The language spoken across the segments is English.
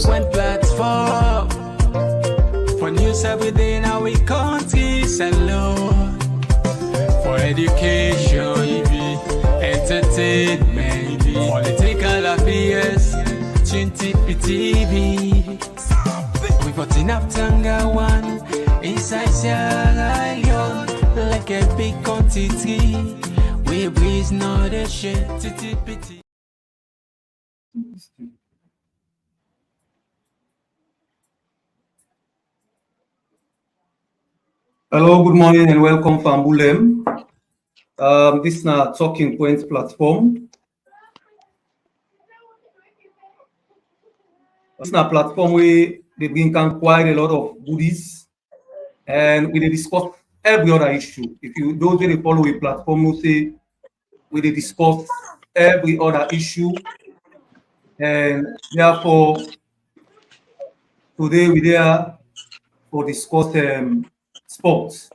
One platform for news every day now we countries alone. For education, entertainment, political affairs, TV. We got enough Tanga one inside Sierra Leone, like a big quantity. We breeze not a shit. Hello, good morning and welcome from Bulem. This is our Talking Points platform. This is a platform where they bring quite a lot of goodies and we discuss every other issue. If you those who follow a platform will say we discuss every other issue, and therefore today we are for discuss sports.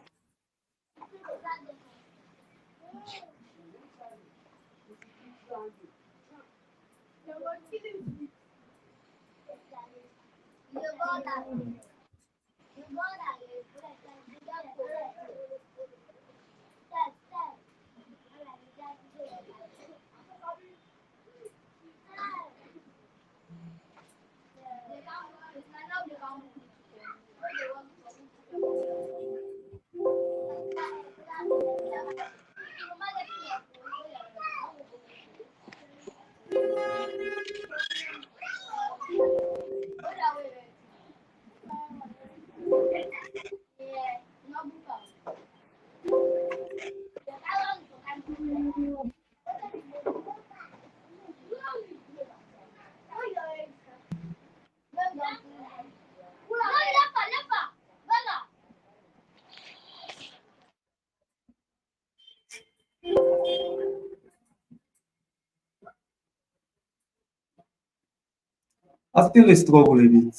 I still struggle a bit.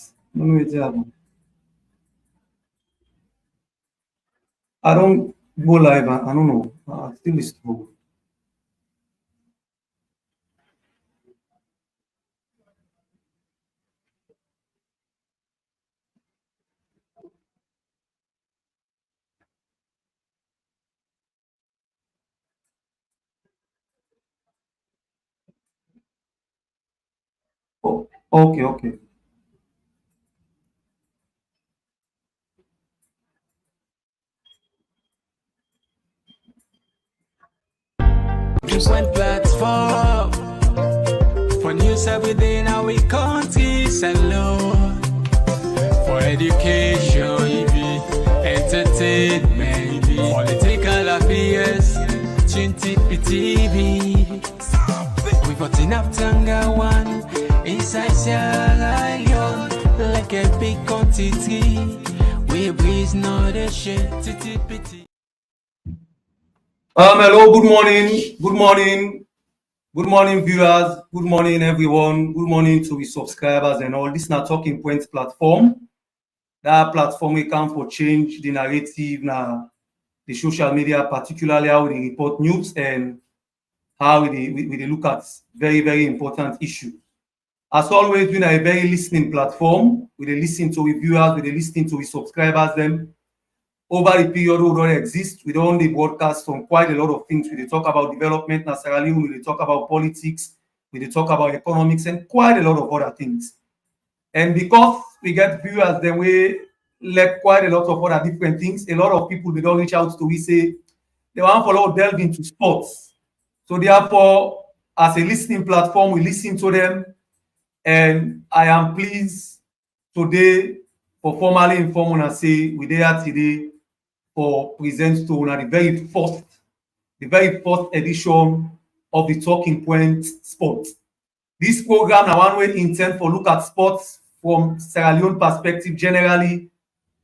I don't go live. I don't know. I still struggle. Oh, okay. Just one platform for news every day now we countries alone. For education, entertainment, political affairs, TV. We got enough Tanga one inside Sierra Leone, like a big quantity. We breeze not a shit. Hello, good morning, viewers, good morning, everyone, good morning to the subscribers and all. This is our Talking Points platform. That platform we come for change the narrative now, the social media, particularly how we report news and how we look at very, very important issues. As always, we are a very listening platform. We listen to the viewers, we listen to the subscribers, them. Over the period we don't exist, we don't only broadcast on quite a lot of things. We talk about development, necessarily, we talk about politics, we talk about economics, and quite a lot of other things. And because we get viewers, then we let quite a lot of other different things. A lot of people they don't reach out to we say they want to delve into sports. So therefore, as a listening platform, we listen to them, and I am pleased today for formally inform and say we there today for present to the very first edition of the Talking Point Sports. This program now one way intend for look at sports from Sierra Leone perspective generally,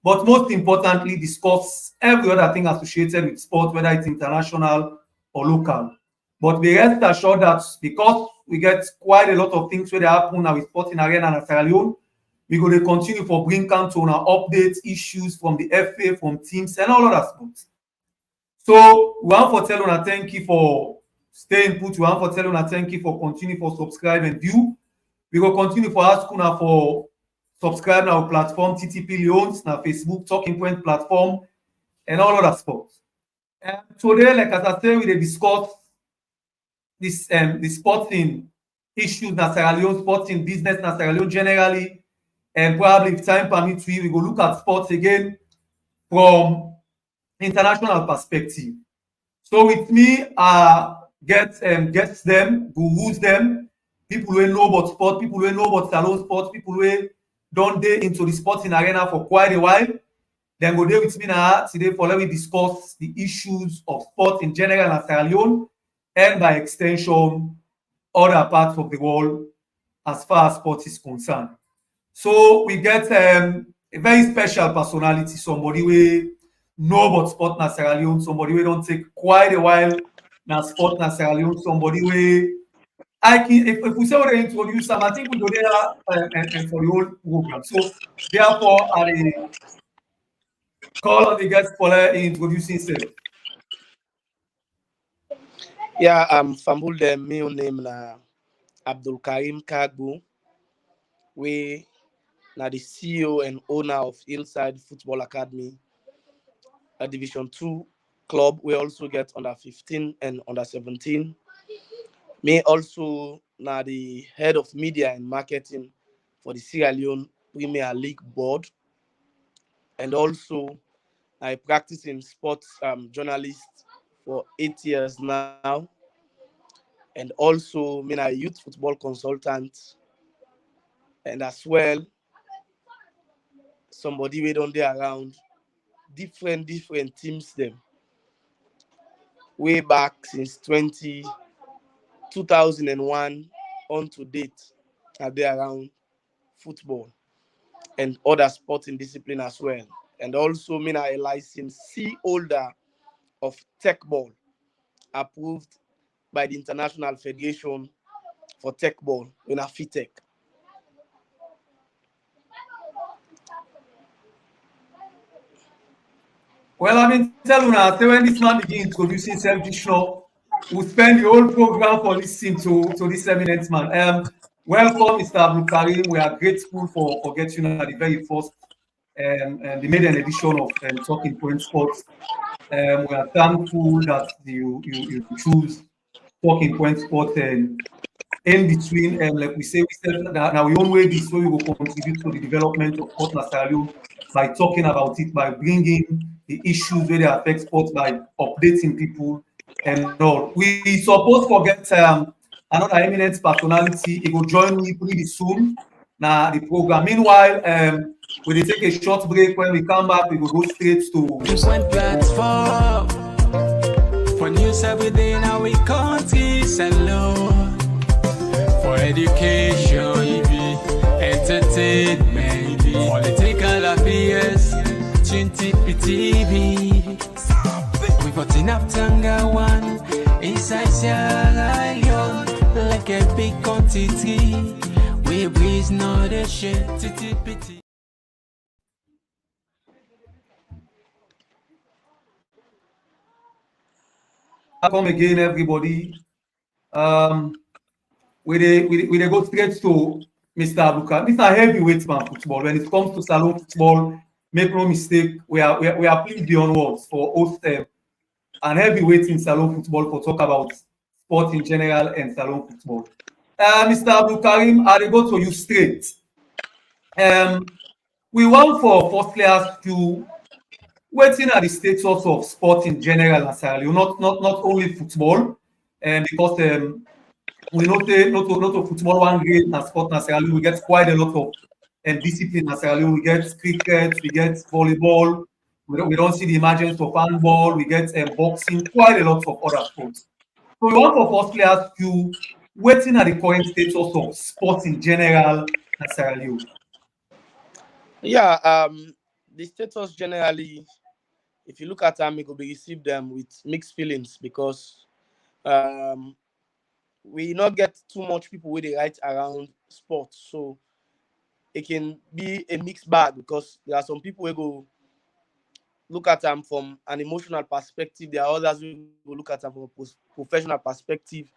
but most importantly discuss every other thing associated with sport, whether it's international or local. But be rest assured that because we get quite a lot of things where they happen now with sporting arena and Sierra Leone, we're going to continue for bring out to our updates, issues from the FA, from teams, and all other sports. So we want to tell you thank you for staying put. We want to tell you thank you for continue for subscribe and view. We will continue for ask you for subscribe to our platform, TTP Leones, na Facebook, Talking Point platform, and all other sports. Today, like as I say, we dey discuss this the sporting issues na Sierra Leone, sporting business na Sierra Leone generally, and probably if time permits, we go look at sports again from international perspective. So with me, get guests them, gurus them, people who know about sport, people who know about Sierra Leone sports, people who don dey into the sporting arena for quite a while. Then go there with me now today for let me discuss the issues of sport in general in Sierra Leone and by extension other parts of the world as far as sport is concerned. So we get a very special personality, somebody we know about sport in Sierra Leone, somebody we don't take quite a while na sport in Sierra Leone, somebody we if we say what they introduce them, I think we go there and for the whole program. So therefore, I call on the guest for introducing himself. Yeah, Fambul the male name na Abdul Karim Kagbu. We na the CEO and owner of Inside Football Academy, a Division 2 club. We also get under 15 and under 17. Me also na the head of media and marketing for the Sierra Leone Premier League board. And also I practice in sports journalist for 8 years now. And also me a youth football consultant. And as well, somebody we don't there around different teams them. Way back since 2001 on to date are they around football and other sporting discipline as well. And also me a licensee holder of tech ball approved by the International Federation for Tech Ball in a FITech. Well, I mean, tell you now, when this man begins introducing himself, this show, we'll spend the whole program for listening to this eminent man. Welcome, Mr. Abdul Karim. We are grateful for getting you at the very first the maiden edition of Talking Point Sports. We are thankful that you choose Talking Point Sports and in between, like we said that now we own way this way we will contribute to the development of Port Nassau by talking about it, by bringing the issues where they affect sports, by updating people and all. We suppose forget another eminent personality. He will join me pretty soon now the program. Meanwhile, we will take a short break. When we come back, we will go straight to platform for news every day now we country alone. For education, it be entertainment, it be political affairs, TV. We got enough Tanga one inside Sierra Leone, like a big country. We breeze not a shit, TTPT. Welcome again, everybody. We go straight to Mr. Abuka. This is a heavyweight man football. When it comes to salon football, make no mistake, we are pleased beyond words for host an heavyweight in salon football for talk about sport in general and salon football. Mr. Abdul Karim, I go to you straight. We want for firstly ask you, waiting at the status of sport in general, not only football, because we know not of football one great na sport na we get quite a lot of discipline na we get cricket, we get volleyball, we don't see the emergence of handball, we get boxing, quite a lot of other sports. So we want for firstly ask you, waiting at the current status of sport in general na Yeah, the status generally, if you look at them, it will be received them with mixed feelings because we not get too much people with the right around sports, so it can be a mixed bag because there are some people who go look at them from an emotional perspective, there are others who go look at them from a professional perspective,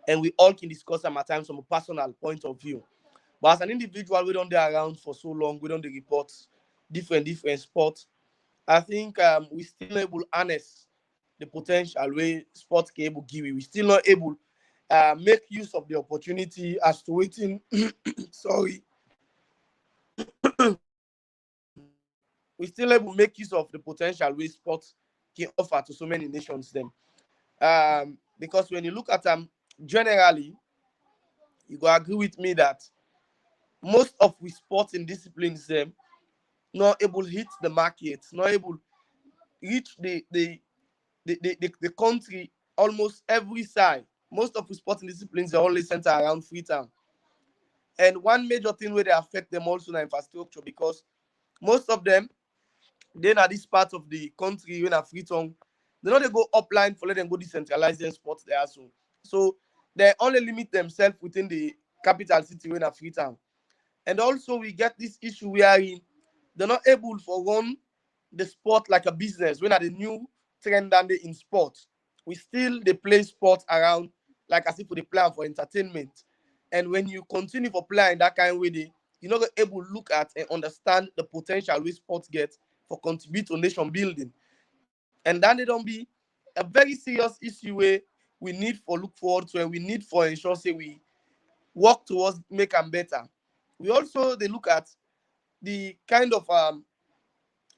and we all can discuss them at times from a personal point of view. But as an individual, we don't dey around for so long, we don't dey report different sports. I think we still not able harness the potential way sports can able give you. We still not able make use of the opportunity as to waiting. Sorry, we still able make use of the potential way sports can offer to so many nations. Them because when you look at them generally, you go agree with me that most of we sporting disciplines them not able hit the market, not able reach the country almost every side. Most of the sporting disciplines are only centered around Freetown. And one major thing where they affect them also in infrastructure because most of them, then at this part of the country when are Freetown, they know they go upline for let them go decentralize their sports there. So they only limit themselves within the capital city when are Freetown. And also we get this issue wherein they're not able for run the sport like a business. When are the new trend and in sports, we still they play sports around like as if they plan for entertainment. And when you continue for playing that kind of way, you're not able to look at and understand the potential we sports get for contribute to nation building. And then they don't be a very serious issue where we need for look forward to and we need for ensure say we work towards make them better. We also they look at the kind of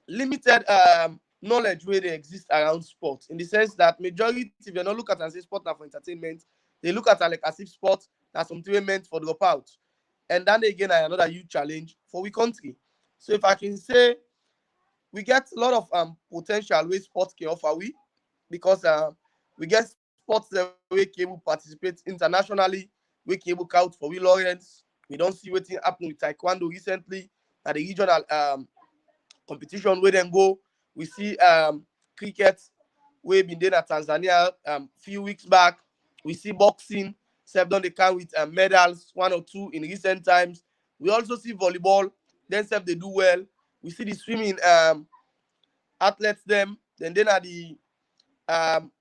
limited knowledge where they exist around sports in the sense that majority if you not look at and say sport now for entertainment, they look at like as if sport that's something meant for dropout. And then again another huge challenge for we country. So if I can say we get a lot of potential where sports can offer we because we get sports that we can able participate internationally, we can able count for we Lawrence. We don't see what happen with taekwondo recently at the regional competition where then go. We see cricket we been there at Tanzania few weeks back. We see boxing, Seb done the count with medals, one or two in recent times. We also see volleyball, then Seb they do well. We see the swimming athletes them, then at the um,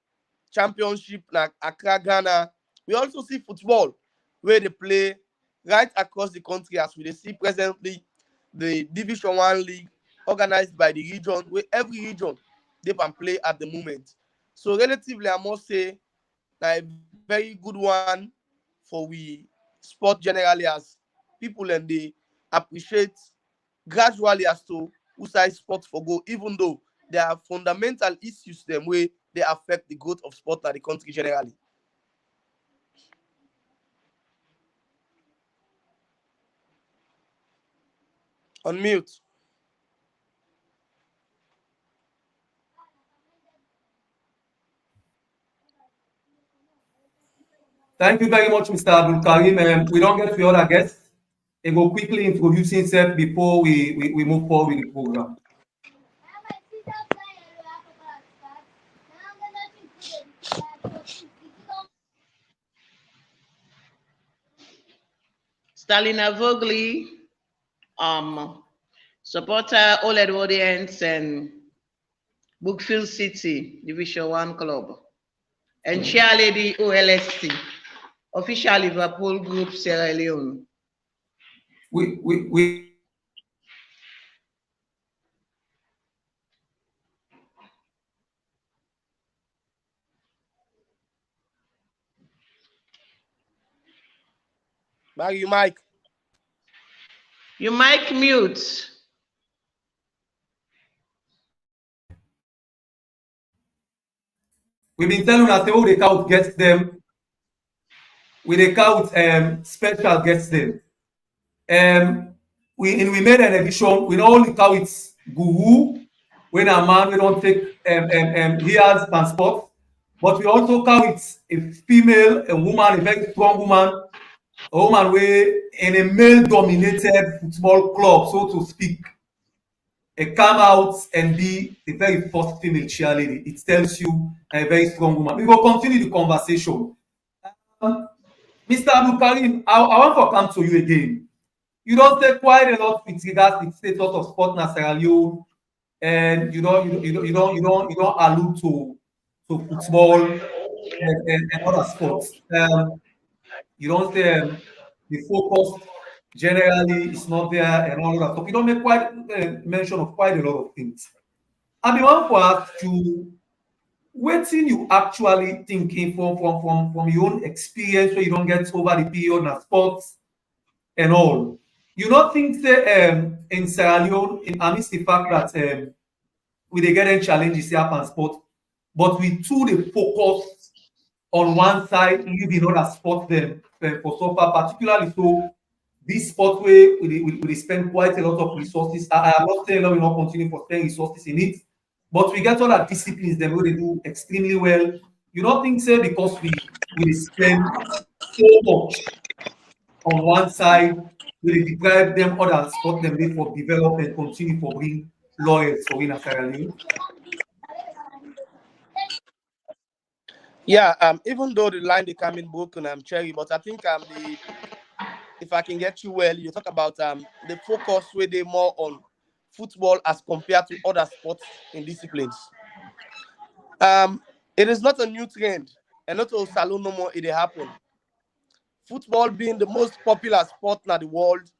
championship like Accra, Ghana. We also see football where they play right across the country as we see presently the Division One league organized by the region, where every region they can play at the moment. So relatively, I must say, a very good one for we sport generally as people and they appreciate gradually as to who side sport for go, even though there are fundamental issues them way they affect the growth of sport at the country generally. On mute. Thank you very much, Mr. Abdul Karim. We don't get to other guests. He will quickly introduce himself before we move forward with the program. Stalina Vogli, supporter all audience and Brookfield City Division One Club, and cheerleader OLST, official Liverpool Group Sierra Leone. We Barry, you mic. You mic mute. we've been telling us all the count gets them. We the count special gets them. We made an edition. We not only count it's guru when a man we don't take years transport, but we also count it's a female, a woman, a very strong woman, a woman we in a male-dominated football club, so to speak. Come out and be a very first female cheerleader. It tells you a very strong woman. We will continue the conversation. Mr. Abdul Karim, I want to come to you again. You don't say quite a lot with regards to the status of sport in Sierra Leone, and you don't allude to football and other sports. You don't say the focus generally it's not there and all that stuff. You don't make quite mention of quite a lot of things. And the one for us to waiting you actually thinking from your own experience where you don't get over the period and sports and all. You don't think say in Sierra Leone, amidst the fact that we dey get challenges here and sport, but we too dey focus on one side, leaving other sports them for suffer, particularly so this sport where we spend quite a lot of resources. I am not saying that we not continue for spending resources in it, but we get other disciplines them where they do extremely well. You don't think say because we spend so much on one side, we deprive them other sport them dey for develop and continue for bring lawyers for in Sierra Leone. Yeah, even though the line they come in broken, I'm cherry, but I think the if I can get you well, you talk about the focus where they more on football as compared to other sports and disciplines. It is not a new trend, and not all salon no more it dey happen. Football being the most popular sport in the world,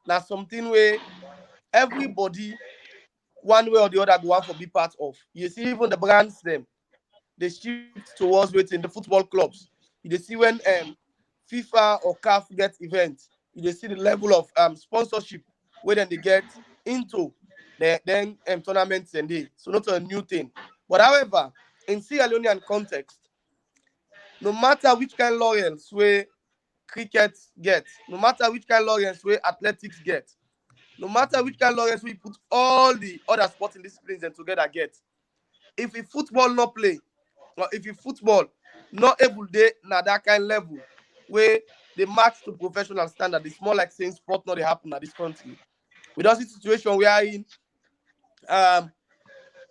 now something where everybody one way or the other go want for be part of. You see, even the brands them they shift towards waiting the football clubs. You see when FIFA or CAF get events, you see the level of sponsorship where then they get into the then tournaments and they so not a new thing. But however, in Sierra Leonean context, no matter which kind of lawyers where cricket get, no matter which kind of lawyers where athletics get, no matter which kind of lawyers we put all the other sporting disciplines and together get, if a football not play, or if a football not able to na that kind of level where they match to professional standard, it's more like saying sport not they happen at this country. We don't see situation we are in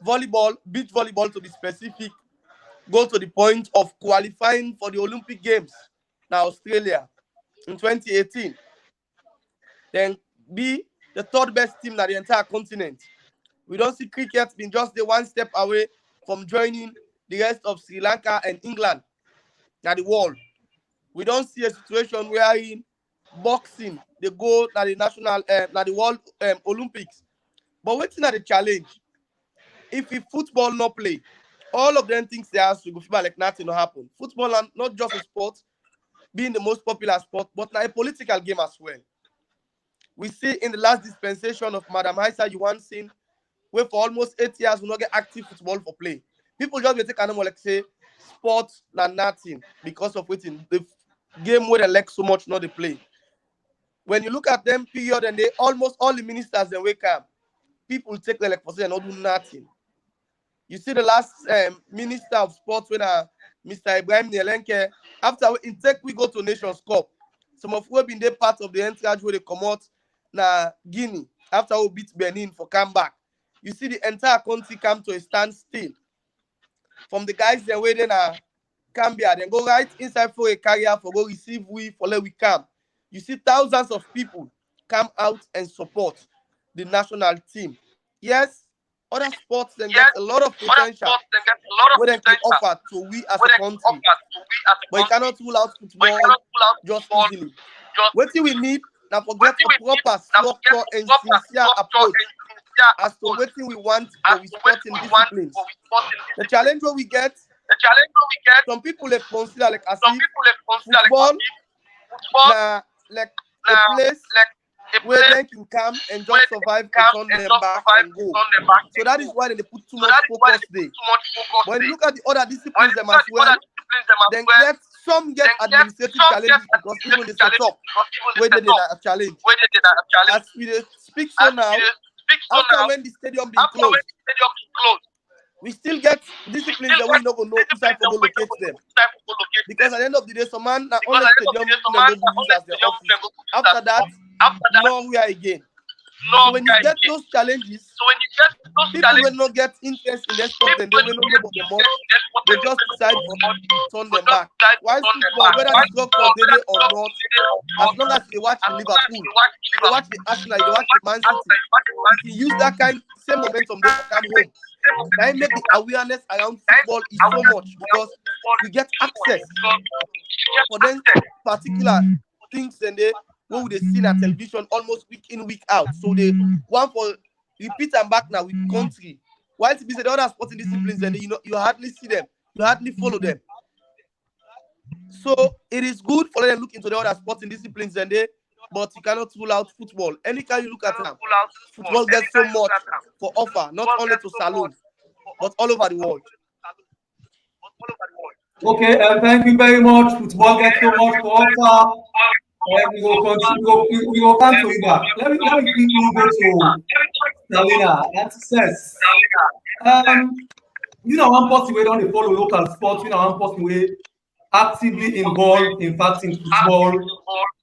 volleyball, beach volleyball to be specific, go to the point of qualifying for the Olympic Games now Australia in 2018. Then be the third best team in the entire continent. We don't see cricket being just the one step away from joining the rest of Sri Lanka and England at the world. We don't see a situation where in boxing they go na the national na the world Olympics. But waiting at the challenge, if we football not play, all of them things they ask to go FIBA like nothing will happen. Football and not just a sport, being the most popular sport, but now a political game as well. We see in the last dispensation of Madam Haisa, you want seen where for almost 8 years we not get active football for play. People just take animal like say sports and nothing because of waiting the game where they like so much not they play. When you look at them period and they almost all the ministers they wake up, people take the like for say and not do nothing. You see the last minister of sports when Mr. Ibrahim Nielenke, after in tech we go to Nations Cup. Some of who have been there part of the entourage where they come out na Guinea after we beat Benin for comeback. You see the entire country come to a standstill. From the guys they waiting at Cambia, then go right inside for a carrier for go receive we for let we come. You see thousands of people come out and support the national team. Yes, other sports then get a lot of potential where they can offer to we as a country. But you cannot rule out football just easily. What we need now forget a proper structure and sincere approach as to what we want for we sporting disciplines. The challenge what we get, some people they consider like as if football like a place where they can come and just survive and turn them back and go. So that is why they put too much focus there. When you look at the other disciplines them as well, then some get administrative challenges because even the setup where they are a challenge. As we speak so now, after when the stadium being closed, we still get disciplines that we not gonna know who's time to go locate them. Because at the end of the day, some man na on the stadium never be used as their office. After that, nowhere again. So when you get those challenges, people will not get interest in their sport and they will not know about them much. They just decide to turn them back. While football, whether the structure daily or not, as long as they watch Liverpool, they watch the Arsenal, they watch the Man City, if you use that kind same momentum, they come home. That make the awareness around football is so much because we get access for them particular things and they what would they see on television almost week in, week out. So they want for repeat and back now with country. While it be the other sporting disciplines, and you hardly see them, you hardly follow them. So it is good for them to look into the other sporting disciplines, and but you cannot rule out football. Anytime you look at them, football gets so much for offer, not only to saloons, but all over the world. Okay, thank you very much. Football gets so much to offer. We will continue. We will come to you back. Let me quickly go to Salina and success. One person we don't follow local sports. One person we actively involved in fact in football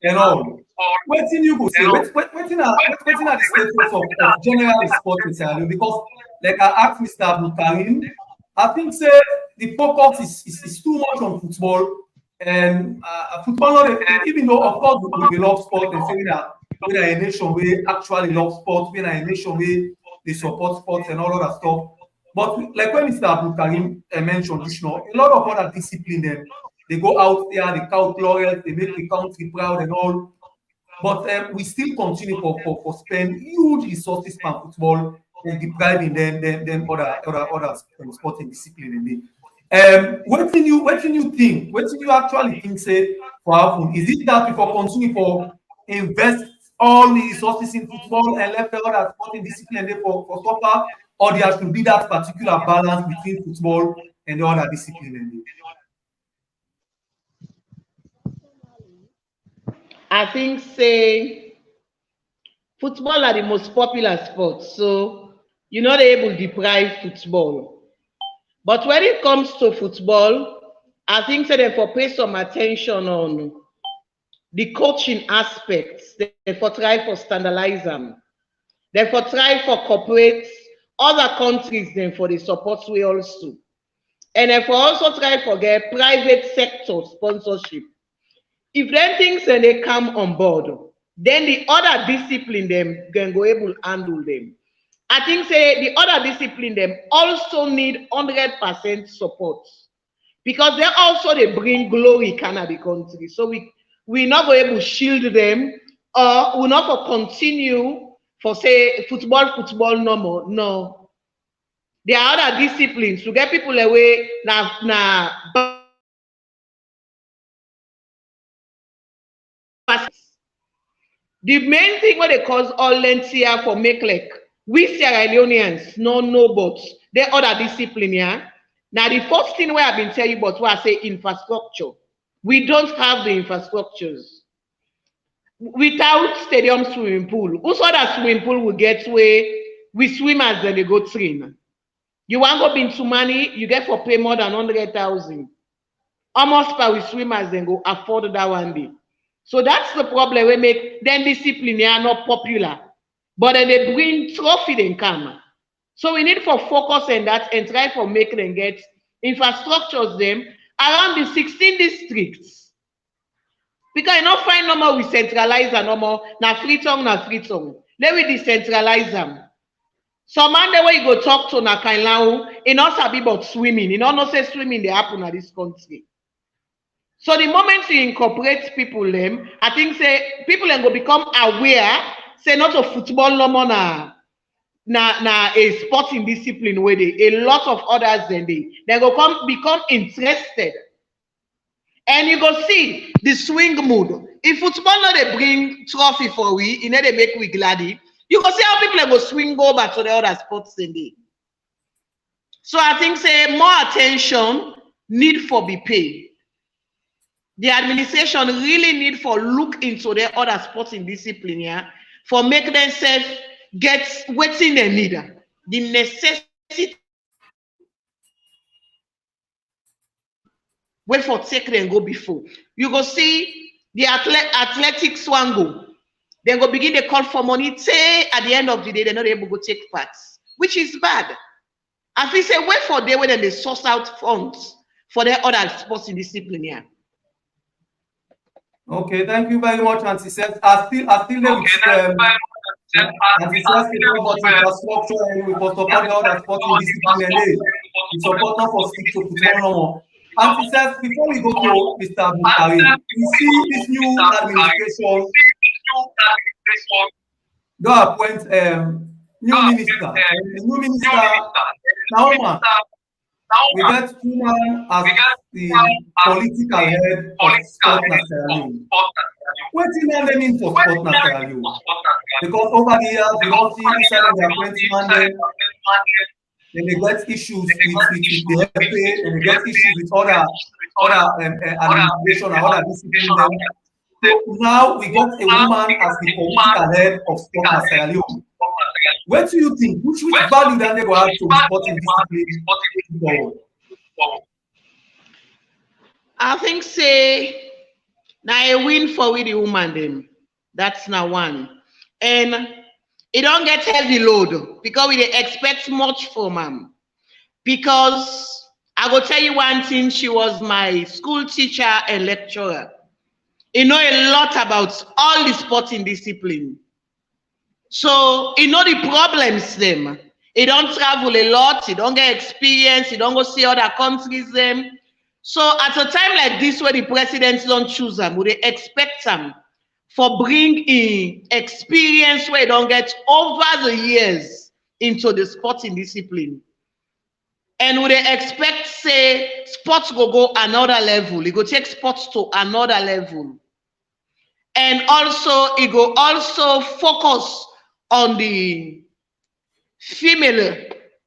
and all. What thing you go say? What thing are the status of general sports in Sierra Leone? Because like I asked Mr. Abdulkarim, I think say the focus is too much on football. And football, even though of course we love sport and saying that we are a nation we actually love sport, we are a nation we they support sports and all of that stuff. But like when Mr. Abdulkarim mentioned, a lot of other discipline they go out there, they count laurels, they make the country proud and all. But we still continue for spend huge resources on football and depriving them other sporting discipline. What do you think? What do you actually think say for happen? Is it that people continue for invest all the resources in football and left the other sporting discipline for soccer, or there should be that particular balance between football and the other discipline? I think say football are the most popular sport, so you're not able to deprive football. But when it comes to football, I think say they for pay some attention on the coaching aspects. They for try for standardize them. They for try for corporate other countries then for the support way also. And they for also try for get private sector sponsorship. If them things and they come on board, then the other discipline them can go able to handle them. I think say the other discipline them also need 100% support because they also they bring glory Canada country. So we not go able to shield them or we not go continue for say football no more. No. There are other disciplines to get people away now. The main thing what they cause all lentia for make like we Sierra Leoneans no but they other discipline yeah. Now the first thing where I've been telling you about what I say infrastructure. We don't have the infrastructures. Without stadium swimming pool, also that swimming pool will get where we swimmers then they go train. You want to go into money, you get for pay more than 100,000. Almost per we swimmers then go afford that one day. So that's the problem we make then discipline are not popular. But then they bring trophy then come. So we need for focus on that and try for make them get infrastructures them around the 16 districts. Because you not find no more we centralize and no more na free tongue. Let me decentralize them. So man the way you go talk to na Kainlau, it not sabi about swimming. You don't know say swimming they happen at this country. So the moment you incorporate people them, I think say people then go become aware, say not of football no more na a sporting discipline where they a lot of others then they go become interested. And you go see the swing mood. If football not they bring trophy for we, you know they make we gladdy. You go see how people go swing over to the other sports in day. So I think say more attention need for be paid. The administration really need for look into their other sporting discipline here for make themselves get waiting they need. The necessity wait for take them go before. You go see the athletics one go. They go begin to call for money. Say at the end of the day, they're not able to go take parts, which is bad. If we say wait for day when they source out funds for their other sporting discipline here. Okay, thank you very much, Auntie Seth. I still there with Auntie Seth about infrastructure and we support the other sporting discipline and we support not for stick to football no more. Auntie Seth, before we go to Mr. Abdulkarim, we see this new administration Don't appoint new minister. And the new minister, now we get woman as the political head of Sport National. What is the mean for Sport National? Because over the years, we don't see inside of the appointment, then they get issues with the FA, and they get issues with other administration and other discipline. So now we got a woman as the political head of Sport National. What do you think? Which value that they will have to sporting discipline? I think say now a win for with the woman them. That's now one. And it don't get heavy load because we dey expect much from them. Because I go tell you one thing, she was my school teacher and lecturer. He know a lot about all the sporting discipline. So he know the problems them. He don't travel a lot, he don't get experience, he don't go see other countries them. So at a time like this where the presidents don't choose them, would they expect them for bring in experience where they don't get over the years into the sporting discipline? And would they expect, say, sports go another level? It go take sports to another level. And also, it go also focus on the female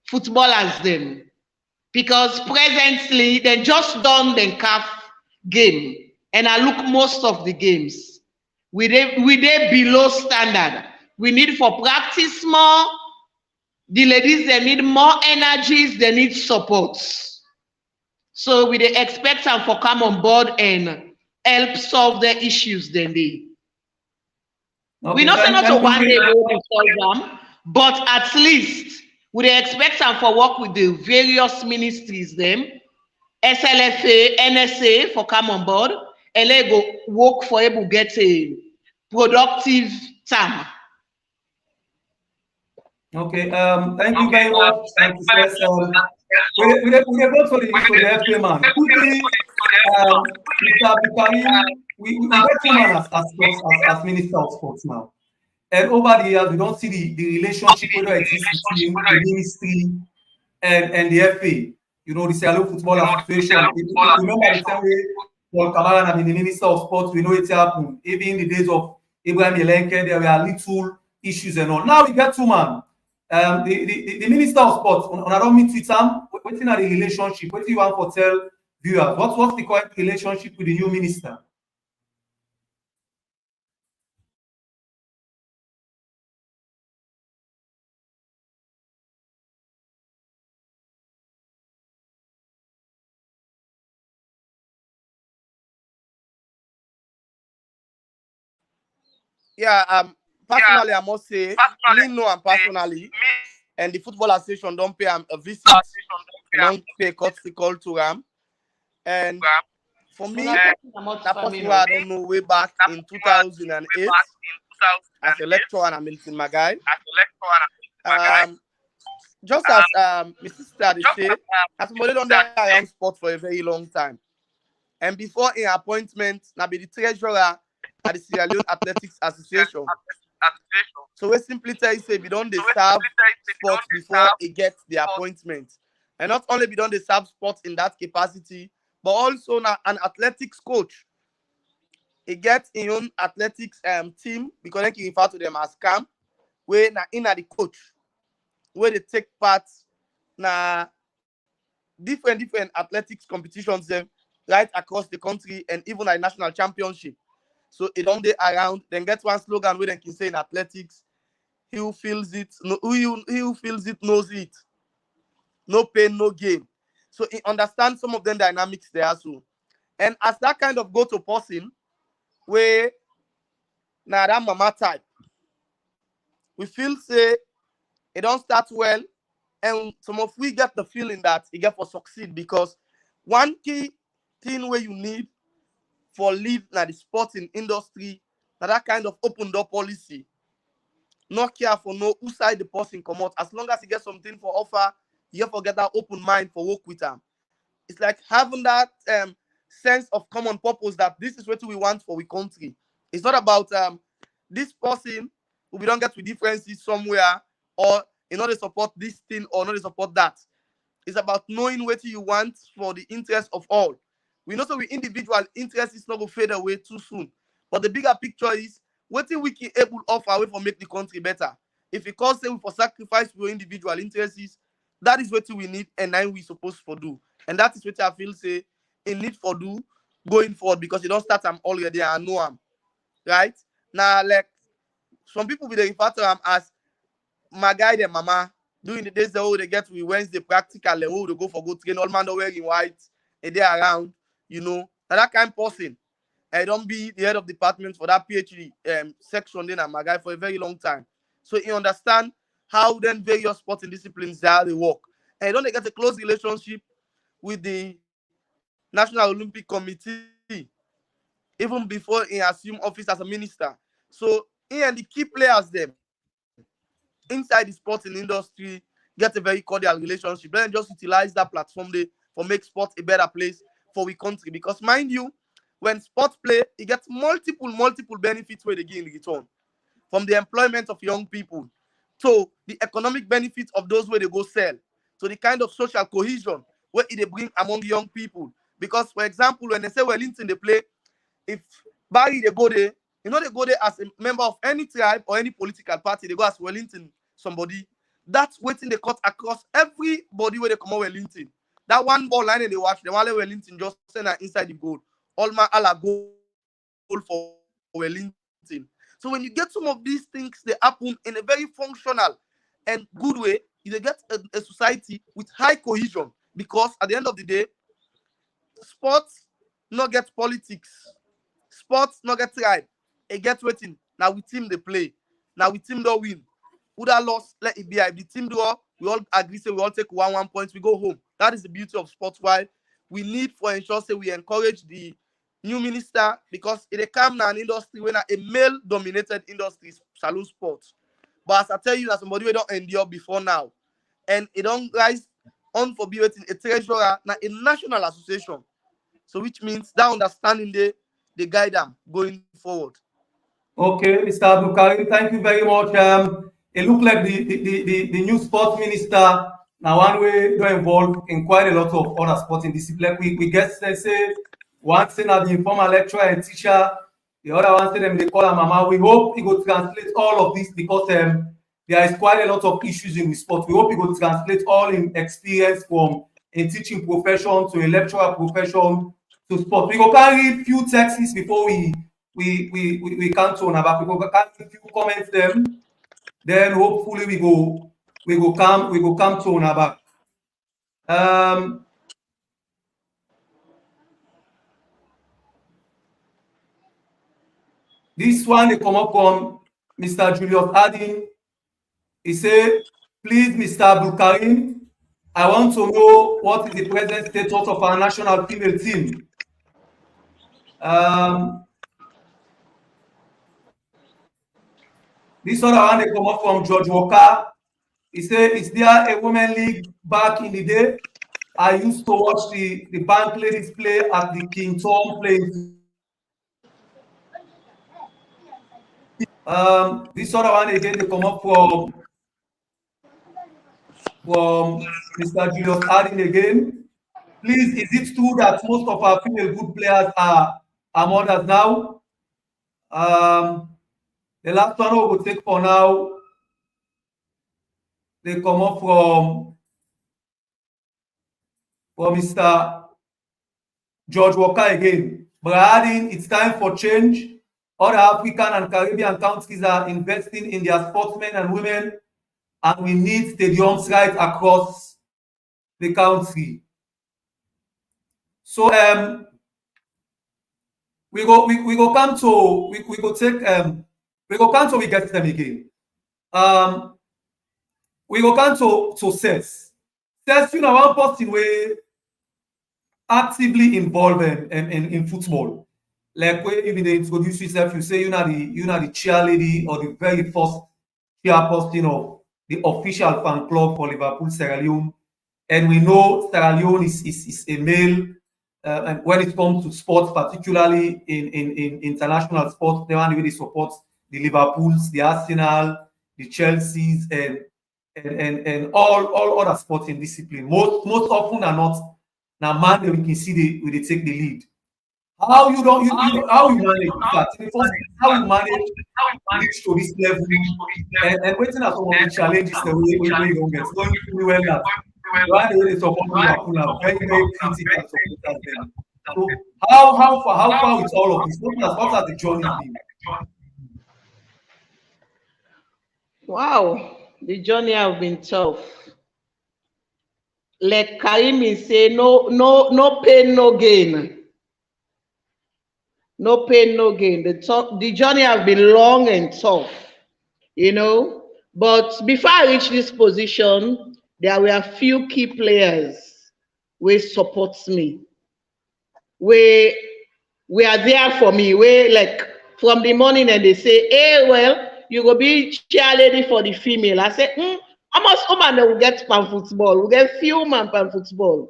footballers then. Because presently, they just done the CAF game. And I look most of the games. We they below standard. We need for practice more. The ladies, they need more energies, they need support. So we they expect them to come on board and help solve their issues then they. Okay, we not say not to one day go to solve them, but at least we they expect them for work with the various ministries them, SLFA, NSA for come on board, and they go work for able to get a productive time. Okay, thank you very much. Thank you, sir. We go for the FA man. Quickly, Mr. Bukarim, we get two man as Minister of Sports now. And over the years, we don't see the relationship whether exists between the ministry and the FA. You know, the Sierra Football Association. Remember the same way Paul Kamara and the Minister of Sports, we know it happened. Even in the days of Abraham Yelenke, there were little issues and all. Now we get two man. The Minister of Sports, on I don't mean Twitter, waiting at the relationship, what do you want to tell viewers? What's the correct relationship with the new minister? Yeah, personally, I must say, me know and personally, and the Football Association don't pay a visit, don't pay a courtesy call to them. And for me, that person I don't know way back in 2008 as a lecturer and a military guy. Just as Mr. Study said, as somebody done that around sport for a very long time. And before in appointment, now be the treasurer at the Sierra Leone Athletics Association. So we simply tell you say we don't serve sports before it gets the appointment. And not only we don't serve sports in that capacity, but also now an athletics coach. It gets in own athletics team because they can refer to them as camp, where now in the coach, where they take part na different athletics competitions right across the country and even a national championship. So it don't dey around, then get one slogan where they can say in athletics, he who feels it, he who feels it knows it. No pain, no gain. So he understands some of them dynamics there too. And as that kind of go-to person, where now that mama type, we feel say it don't start well, and some of we get the feeling that it get for succeed because one key thing where you need for lead na the sporting industry, na that kind of open door policy. Not care for no who side the person come out. As long as you get something for offer, you have to get that open mind for work with them. It's like having that sense of common purpose that this is what we want for we country. It's not about this person we don't get with differences somewhere, or you know they support this thing or not they support that. It's about knowing what you want for the interest of all. We know so we individual interest is not going to fade away too soon. But the bigger picture is what we can able offer away for make the country better. If it calls for sacrifice for individual interests, that is what we need and then we supposed to do. And that is what I feel say in need for do going forward, because you don't start them already, I know them. Right? Now, like some people will refer to them as my guy and mama. During the days they get we Wednesday practical and they go for good train, all man are wearing white and they around, you know. Now that kind of person. I don't be the head of department for that PhD section then I'm my guy for a very long time. So you understand how then various sporting disciplines how they work. And don't get a close relationship with the National Olympic Committee even before he assumed office as a minister. So he and the key players them inside the sporting industry get a very cordial relationship. Then just utilize that platform there for make sports a better place for we country. Because mind you, when sports play, it gets multiple benefits where they get in return. From the employment of young people to the economic benefits of those where they go sell, to the kind of social cohesion where it they bring among young people. Because, for example, when they say Wellington they play, if Barry they go there, you know they go there as a member of any tribe or any political party, they go as Wellington somebody. That's waiting they cut across everybody where they come out Wellington. That one ball line they watch, the one Wellington just send her inside the goal. All my Allah goal for Wellington. So when you get some of these things, they happen in a very functional and good way. You get a society with high cohesion, because at the end of the day, sports not get politics, sports not get tribe. It gets waiting. Now we team they play. Now we team don't win. Who that lost? Let it be. If the team do all, we all agree. Say we all take 1 points. We go home. That is the beauty of sports. Why we need for ensure say we encourage the new minister, because it come now an industry when a male-dominated industry, saloon sports. But as I tell you, that somebody we don't endure before now, and it don't rise on for being a treasurer now a national association. So which means that understanding they guide them going forward. Okay, Mr. Abdul Karim, thank you very much. It looked like the new sports minister now one way don't involve in quite a lot of other sporting disciplines. We get say one say now the informal lecturer and teacher, the other one say them they call her mama. We hope he will translate all of this, because there is quite a lot of issues in the sport. We hope he will translate all in experience from a teaching profession to a lecturer profession to sport. We go carry few texts before we can't turn about. We go carry a few comments them. Then hopefully we go come to on about. This one they come up from Mr. Julius Harding. He said, please, Mr. Abdul Karim, I want to know what is the present status of our national female team. This other one they come up from George Walker. He said, is there a women league back in the day? I used to watch the bank ladies play at the King Tom playing. This other one again they come up from Mr. Julius Harding again. Please, is it true that most of our female good players are mothers now? The last one we will take for now, they come up from Mr. George Walker again. Brad, it's time for change. Other African and Caribbean countries are investing in their sportsmen and women, and we need stadiums right across the country. So we go come to we get them again. We go come to CES. CES, you know, one person we actively involved in football. Like when even they introduce yourself, you say you're not the cheerleader or the very first chairperson of the official fan club for Liverpool Sierra Leone. And we know Sierra Leone is a male, and when it comes to sports, particularly in international sports, the one way they support the Liverpools, the Arsenal, the Chelseas, and all other sporting discipline. Most often than not, now man that we can see they take the lead. How you manage? In fact, how you manage reach to this level and waiting at some of the challenges the way we don't get going really well that why the way they support Liverpool are very critical supporters them. So how far with all of this? What has the journey been? Wow, the journey have been tough. Like Karimi say, no pain, no gain. No pain, no gain. The journey have been long and tough, you know. But before I reach this position, there were a few key players who supports me. We are there for me. We like from the morning and they say, hey, well, you go be cheerleader for the female. I say, almost woman will get pan football. We get few man pan football.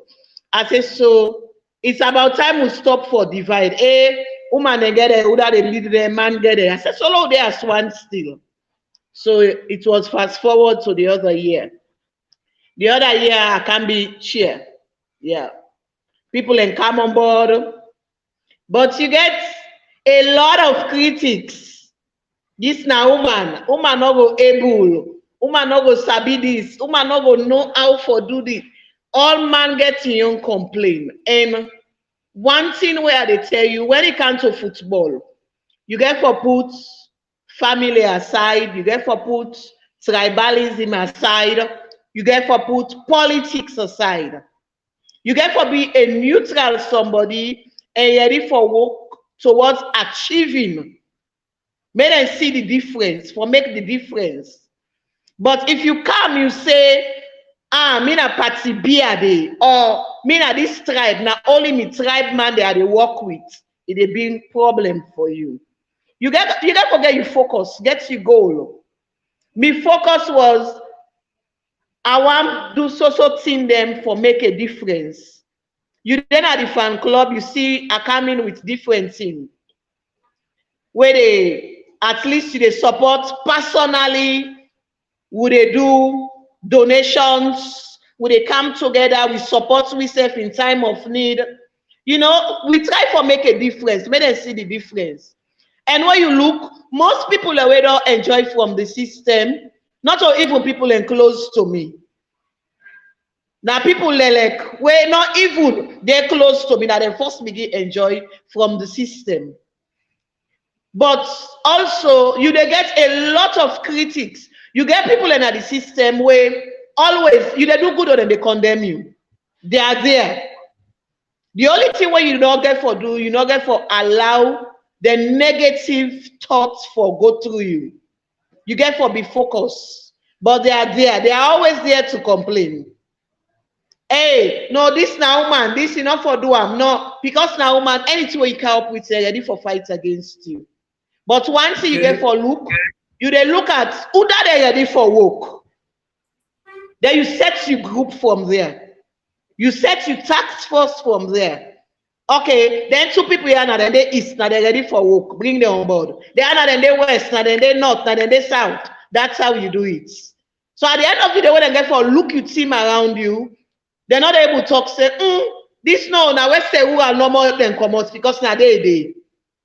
I say, so it's about time we stop for divide. Hey, woman they get it, other they lead them, man get it. I said, solo they are swan still. So it was fast forward to the other year. The other year I can be cheer. Yeah. People can come on board. But you get a lot of critics. This now woman no go able, woman no go sabi this, woman no go know how for do this. All man get in own complaint. And one thing where they tell you, when it comes to football, you get for put family aside, you get for put tribalism aside, you get for put politics aside. You get for be a neutral somebody and ready for work towards achieving. May them see the difference, for make the difference. But if you come, you say, me na party B a day, or me na this tribe, na only me tribe man they work with, it a big problem for you. You get forget your focus, get your goal. Me focus was I want do so thing them for make a difference. You then at the fan club, you see I come in with different things. Where they at least they support personally, would they do donations, would they come together, we support ourselves in time of need. You know, we try for make a difference, make them see the difference. And when you look, most people away don't enjoy from the system, not even people close to me. Now people like, we're not even, they're close to me, that they first begin enjoy from the system. But also, you they get a lot of critics. You get people in the system where always, you they do good or they condemn you. They are there. The only thing where you not get for do, you not get for allow the negative thoughts for go through you. You get for be focused. But they are there. They are always there to complain. Hey, no, this now man, this is not for do am. No, because now man, anything you can help with, they're ready for fight against you. But once you get for look, you then look at who that they ready for work. Then you set your group from there. You set your task force from there. Okay, then two people here now, then they east, now they're ready for work. Bring them on board. They are now then they west, now then they north, now then they south. That's how you do it. So at the end of the day, when they get for look your team around you, they're not able to talk, say, this no, now let's say who are normal than common because now they're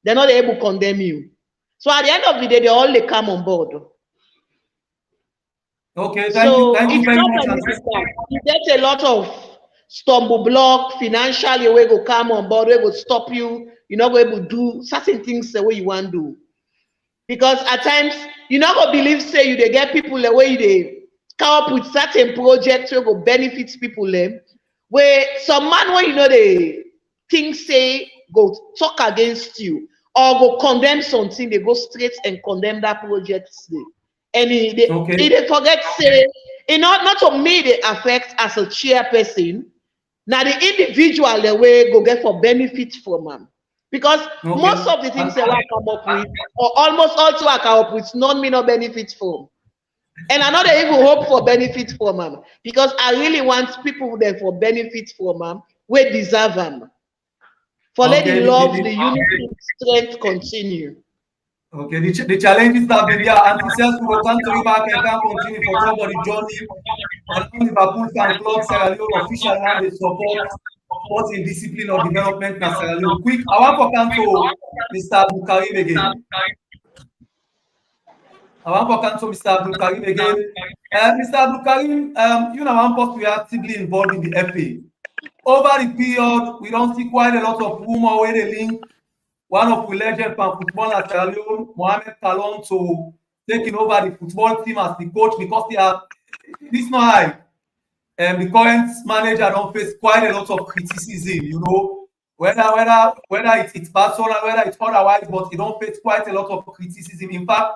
not able to condemn you. So at the end of the day, they come on board. Okay, thank you very much. You get a lot of stumble block financially where go come on board, where go stop you. You're not going to do certain things the way you want to do. Because at times, you're not going to believe, say, you they get people the way they come up with certain projects where go benefit people them. Where some man when you know they think say go talk against you or go condemn something, they go straight and condemn that project today. And they forget say, not to me they affect as a chairperson. Now the individual the way go get for benefit from them. Because most of the things they want come up with, or almost all to come up with, none me no benefit from. And I know they even hope for benefit from them. Because I really want people there for benefit from them, we deserve them. For let the love, the unity, strength continue. Okay, the challenges that maybe are unsuccessful country market can continue for somebody journey. And Liverpool fan club Sierra Leone official now they support sporting discipline or development na Sierra Leone. Quick, I want to come to Mr. Bukarim again. I want to come to Mr. Bukarim again. Mr. Bukarim, you know, one person we are actively involved in the FA. Over the period, we don't see quite a lot of rumor where they link one of the legends from football at Sierra Leone, Mohamed Talon, to taking over the football team as the coach because they are this not high. The current manager don't face quite a lot of criticism, you know, whether it's personal, whether it's otherwise, but he don't face quite a lot of criticism. In fact,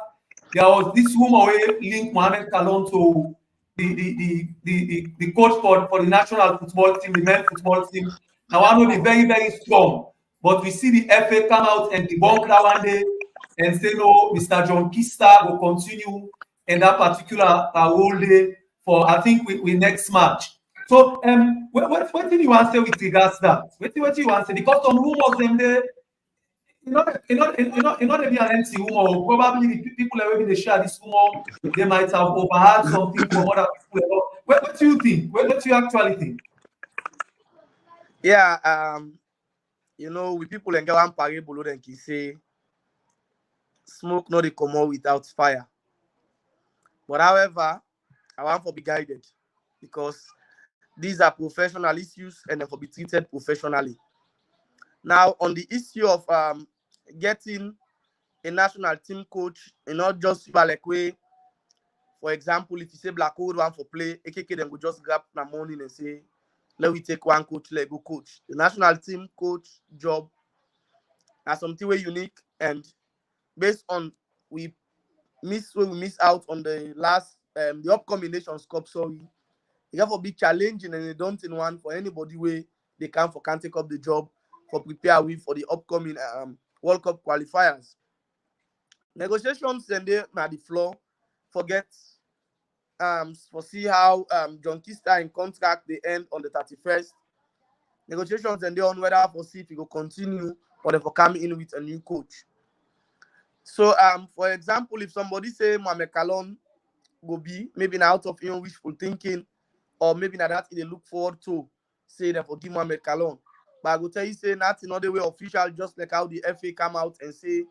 there was this rumor where linked Mohamed Talon to the coach for the national football team, the men's football team. Now I know they're very, very strong. But we see the FA come out and debunk that one day and say, no, Mr. John Kista will continue in that particular role day for, I think, we next match. So, what do you want to say with regards to that? What do you want to say? Because some rumors, them there, they be an empty rumor. Probably the people that maybe they share this rumor, they might have overheard something from other people. What do you think? What do you actually think? Yeah, you know, with people and get one parable then can say smoke not they come out without fire. But however, I want to be guided because these are professional issues and they will be treated professionally. Now, on the issue of getting a national team coach, and not just like way, for example, if you say Black Hole want for play, AKK then go just grab the morning and say, let me take one coach, let go coach. The national team coach job are something very unique, and based on we miss out on the last the upcoming Nations Cup. Sorry, it have a big challenging and a daunting one for anybody where they can take up the job for prepare with for the upcoming World Cup qualifiers. Negotiations and they na the floor. Forget for see how John Kista in contract they end on the 31st. Negotiations and they on whether for see if he will continue or if for come in with a new coach. So for example, if somebody say Mohamed Kalon go be maybe out of wishful thinking, or maybe that they look forward to say that for give Mohamed Kalon. But I go tell you say that's another way official, just like how the FA come out and say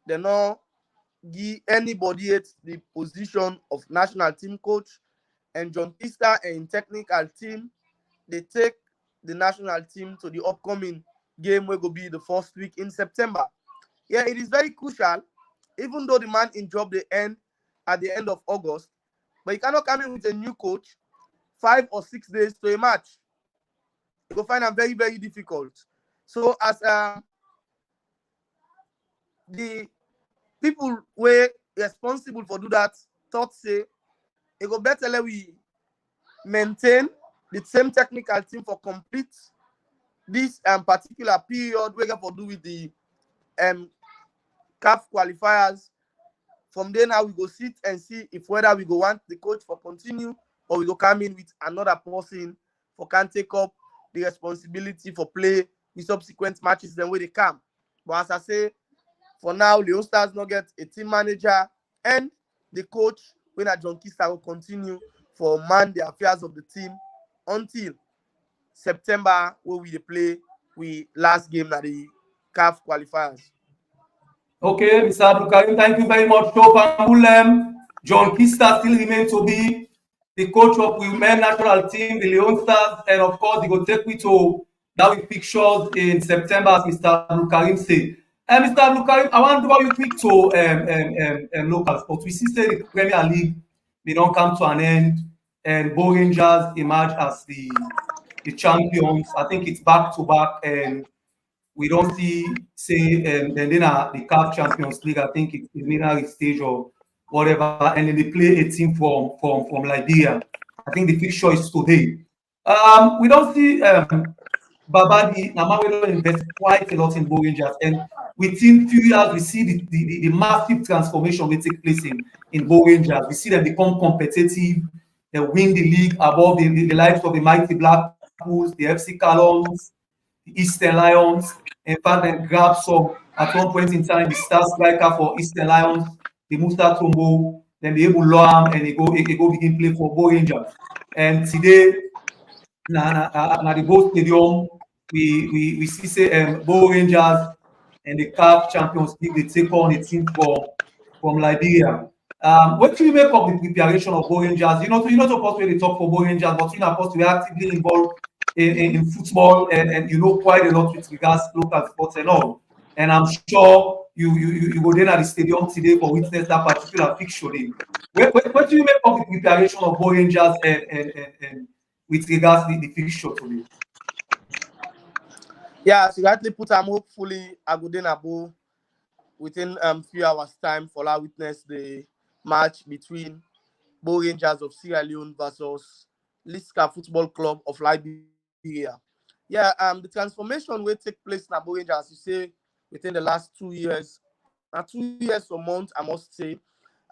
they not give anybody at the position of national team coach, and John Kista and technical team they take the national team to the upcoming game where will be the first week in September. Yeah, it is very crucial, even though the man in job they end at the end of August, but you cannot come in with a new coach 5 or 6 days to a match. You will find them very, very difficult. So as the people were responsible for do that, thought say it go better let we maintain the same technical team for complete this particular period we for do with the CAF qualifiers. From there now we go sit and see if whether we go want the coach for continue or we go come in with another person for can take up the responsibility for play the subsequent matches then where they come. But as I say, for now, Leone Stars not get a team manager and the coach when John Kista will continue for man the affairs of the team until September where we play we last game at the CAF qualifiers. Okay, Mr. Abdulkarim, thank you very much. So, John Kista still remains to be the coach of women national team, the Leone Stars, and of course, he will take me to now we pictures in September, as Mr. Abdulkarim said. Mr. Abdulkarim, I want to draw you quick to local sports. We see the Premier League, they don't come to an end, and Bo Rangers emerge as the champions. I think it's back to back, and we don't see and then the CAF Champions League. I think it's the middle stage or whatever, and then they play a team from Liberia. I think the fixture is today. We don't see Babadi. Now we don't invest quite a lot in Bo Rangers, and within few years we see the massive transformation will take place in Bo Rangers. We see them become competitive. They win the league above the likes of the mighty Blackpools, the FC Callons, the Eastern Lions. In fact, then grab some at one point in time, the star striker for Eastern Lions, the Musa Tombo, then the Ebu Loam, and he go begin play for Bo Rangers. And today, na the Bo Stadium, we see say Bo Rangers and the CAF Champions League, they take on a team from Liberia. What do you make of the preparation of Bo Rangers? You're not supposed to really talk for Bo Rangers, but you're supposed to be actively involved in football and you know quite a lot with regards to local sports and all. And I'm sure you go there at the stadium today for witness that particular fixture. What do you make of the preparation of Bo Rangers and with regards to the fixture today? Yeah, so rightly put, I'm hopefully I go then abo within few hours time for our witness the match between Bo Rangers of Sierra Leone versus Liska Football Club of Liberia. Yeah, the transformation will take place in Bo Rangers, as you say, within the last 2 years. 2 years or months, I must say.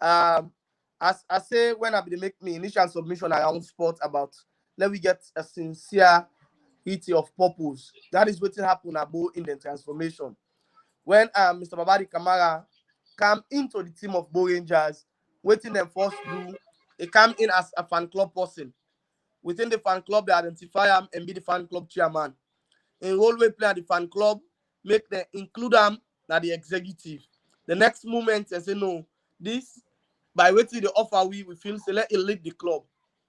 As I say, when I be make me initial submission around sport about let me get a sincere of purpose. That is what happened about in the transformation. When Mr. Babadi Kamara come into the team of Bo Rangers, waiting them first do, he come in as a fan club person. Within the fan club, they identify him and be the fan club chairman. In role we play at the fan club, make them include him at the executive. The next moment, they say no, this by waiting the offer we feel say let it lead the club.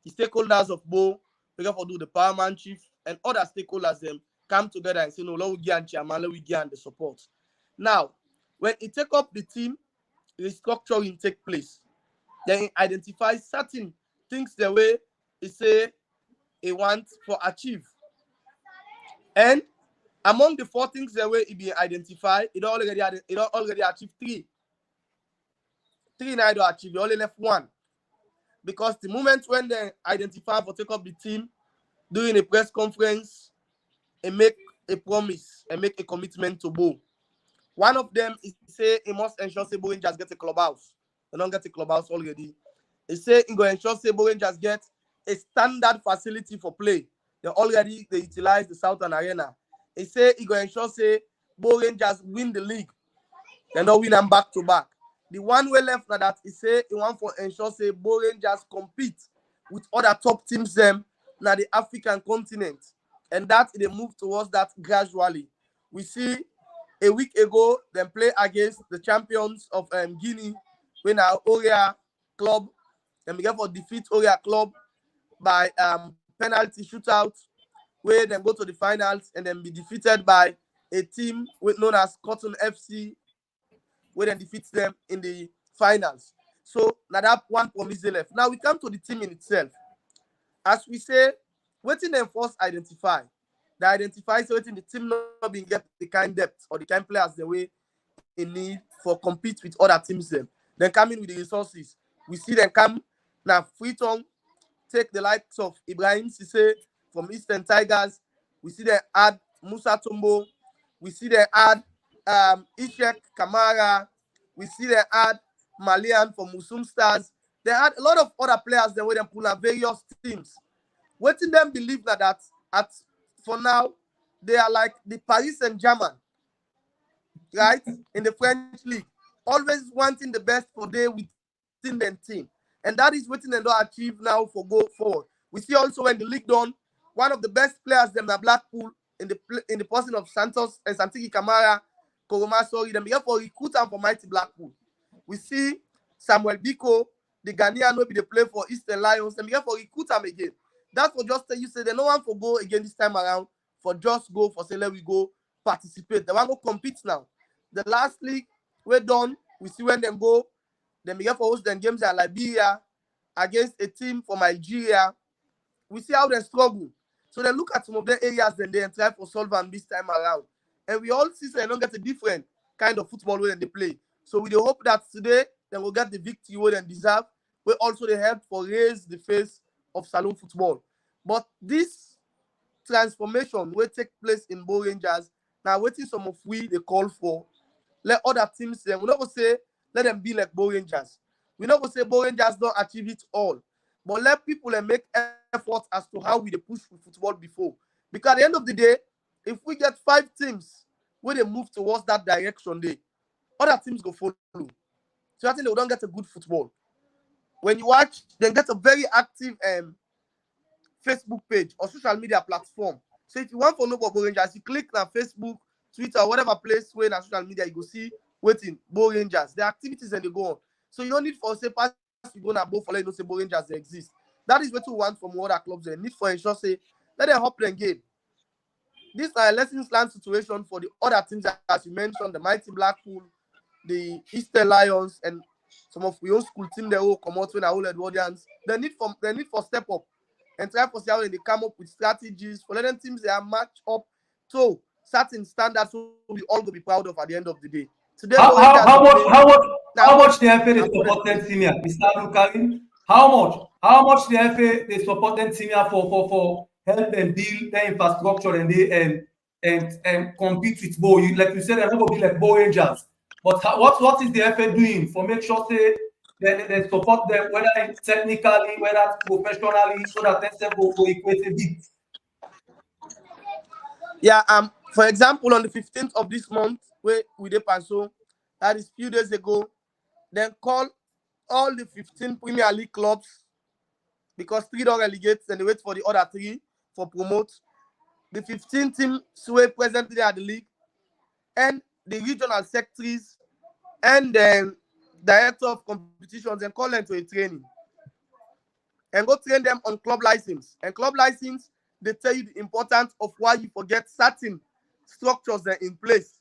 The stakeholders of Bo, we got to do the powerman chief and other stakeholders them come together and say no, let we get chairman, let we get the support. Now, when it take up the team, restructuring take place. Then identify certain things the way he say he wants for achieve. And among the 4 things the way he be identified, it already achieved 3. 3 now don't achieve, he only left 1. Because the moment when they identify for take up the team, during a press conference, and make a promise and make a commitment to Bo. One of them is say he must ensure say Bo Rangers get a clubhouse. They don't get a clubhouse already. He say he go ensure say Bo Rangers get a standard facility for play. They utilize the Southern Arena. He say he go ensure say Bo Rangers win the league. They don't win them back to back. The one way left now that he say he want for ensure say Bo Rangers compete with other top teams them na the African continent. And that they move towards that gradually. We see a week ago, them play against the champions of Guinea, when our Oria club, and we get for defeat Oria club by penalty shootout, where they go to the finals and then be defeated by a team known as Cotton FC, where they defeat them in the finals. So now that one promise they left. Now we come to the team in itself. As we say, waiting them first identify. They identify so waiting the team not being get the kind depth or the kind players the way in need for compete with other teams them. Then come in with the resources. We see them come now Freetown, take the likes of Ibrahim Sisse from Eastern Tigers. We see them add Musa Tombo. We see them add Ishek Kamara. We see them add Malian from Musum Stars. They had a lot of other players that were them pull out various teams. Waiting them believe that at for now they are like the Paris Saint-Germain, right? In the French league, always wanting the best for they within their team, and that is what they don't achieve now for go forward. We see also when the league done, one of the best players them na Blackpool in the person of Santos and Santiki Kamara, Koroma, sorry, them here for recruit and for mighty Blackpool. We see Samuel Biko, the Ghanaian will be the play for Eastern Lions, and here for recruit them again. That's for just you say they no one for go again this time around for just go for say let we go participate. They want to compete now. The last league we're done. We see when them go. Then we get for host them games in Liberia against a team from Nigeria. We see how they struggle. So they look at some of the areas then they try for solve them this time around. And we all see they don't get a different kind of football where they play. So we hope that today they will get the victory where they deserve. We also they help for raise the face of saloon football. But this transformation will take place in Bo Rangers. Now waiting some of we they call for. Let other teams say, we're not gonna say let them be like Bo Rangers. We're not gonna say Bo Rangers don't achieve it all. But let people make efforts as to how we push for football before. Because at the end of the day, if we get 5 teams when they move towards that direction, other teams go follow. So I think they don't get a good football. When you watch, they get a very active Facebook page or social media platform. So if you want to know about Bo Rangers, you click on Facebook, Twitter, whatever place where in social media, you go see waiting Bo Rangers, the activities and they go on. So you don't need for say pass you go na both for let you know say Bo Rangers they exist. That is what we want from other clubs. They need for ensure say let them hop and game. This is a lessons learned situation for the other teams as you mentioned, the mighty Blackpool, the Eastern Lions, and some of your own school team they all come out when all Edwardians. They need for step up and try for see how they come up with strategies for letting teams they are match up to certain standards so we all will be proud of at the end of the day. Today, how much the FA they supported Senior, Mr. Abdul? How much the FA they supported Senior for help them build their infrastructure and they and compete with Bo? Like you said, they're not going to be like Bo Rangers. But what is the FA doing for make sure say they support them, whether technically, whether professionally, so that they go equate a bit? Yeah, for example, on the 15th of this month, where we did Panso, that is few days ago, then call all the 15 Premier League clubs because 3 don't relegate and they wait for the other 3 for promote. The 15 teams who are presently at the league and the regional secretaries and then director of competitions and call them to a training and go train them on club license. And club license, they tell you the importance of why you forget certain structures that are in place.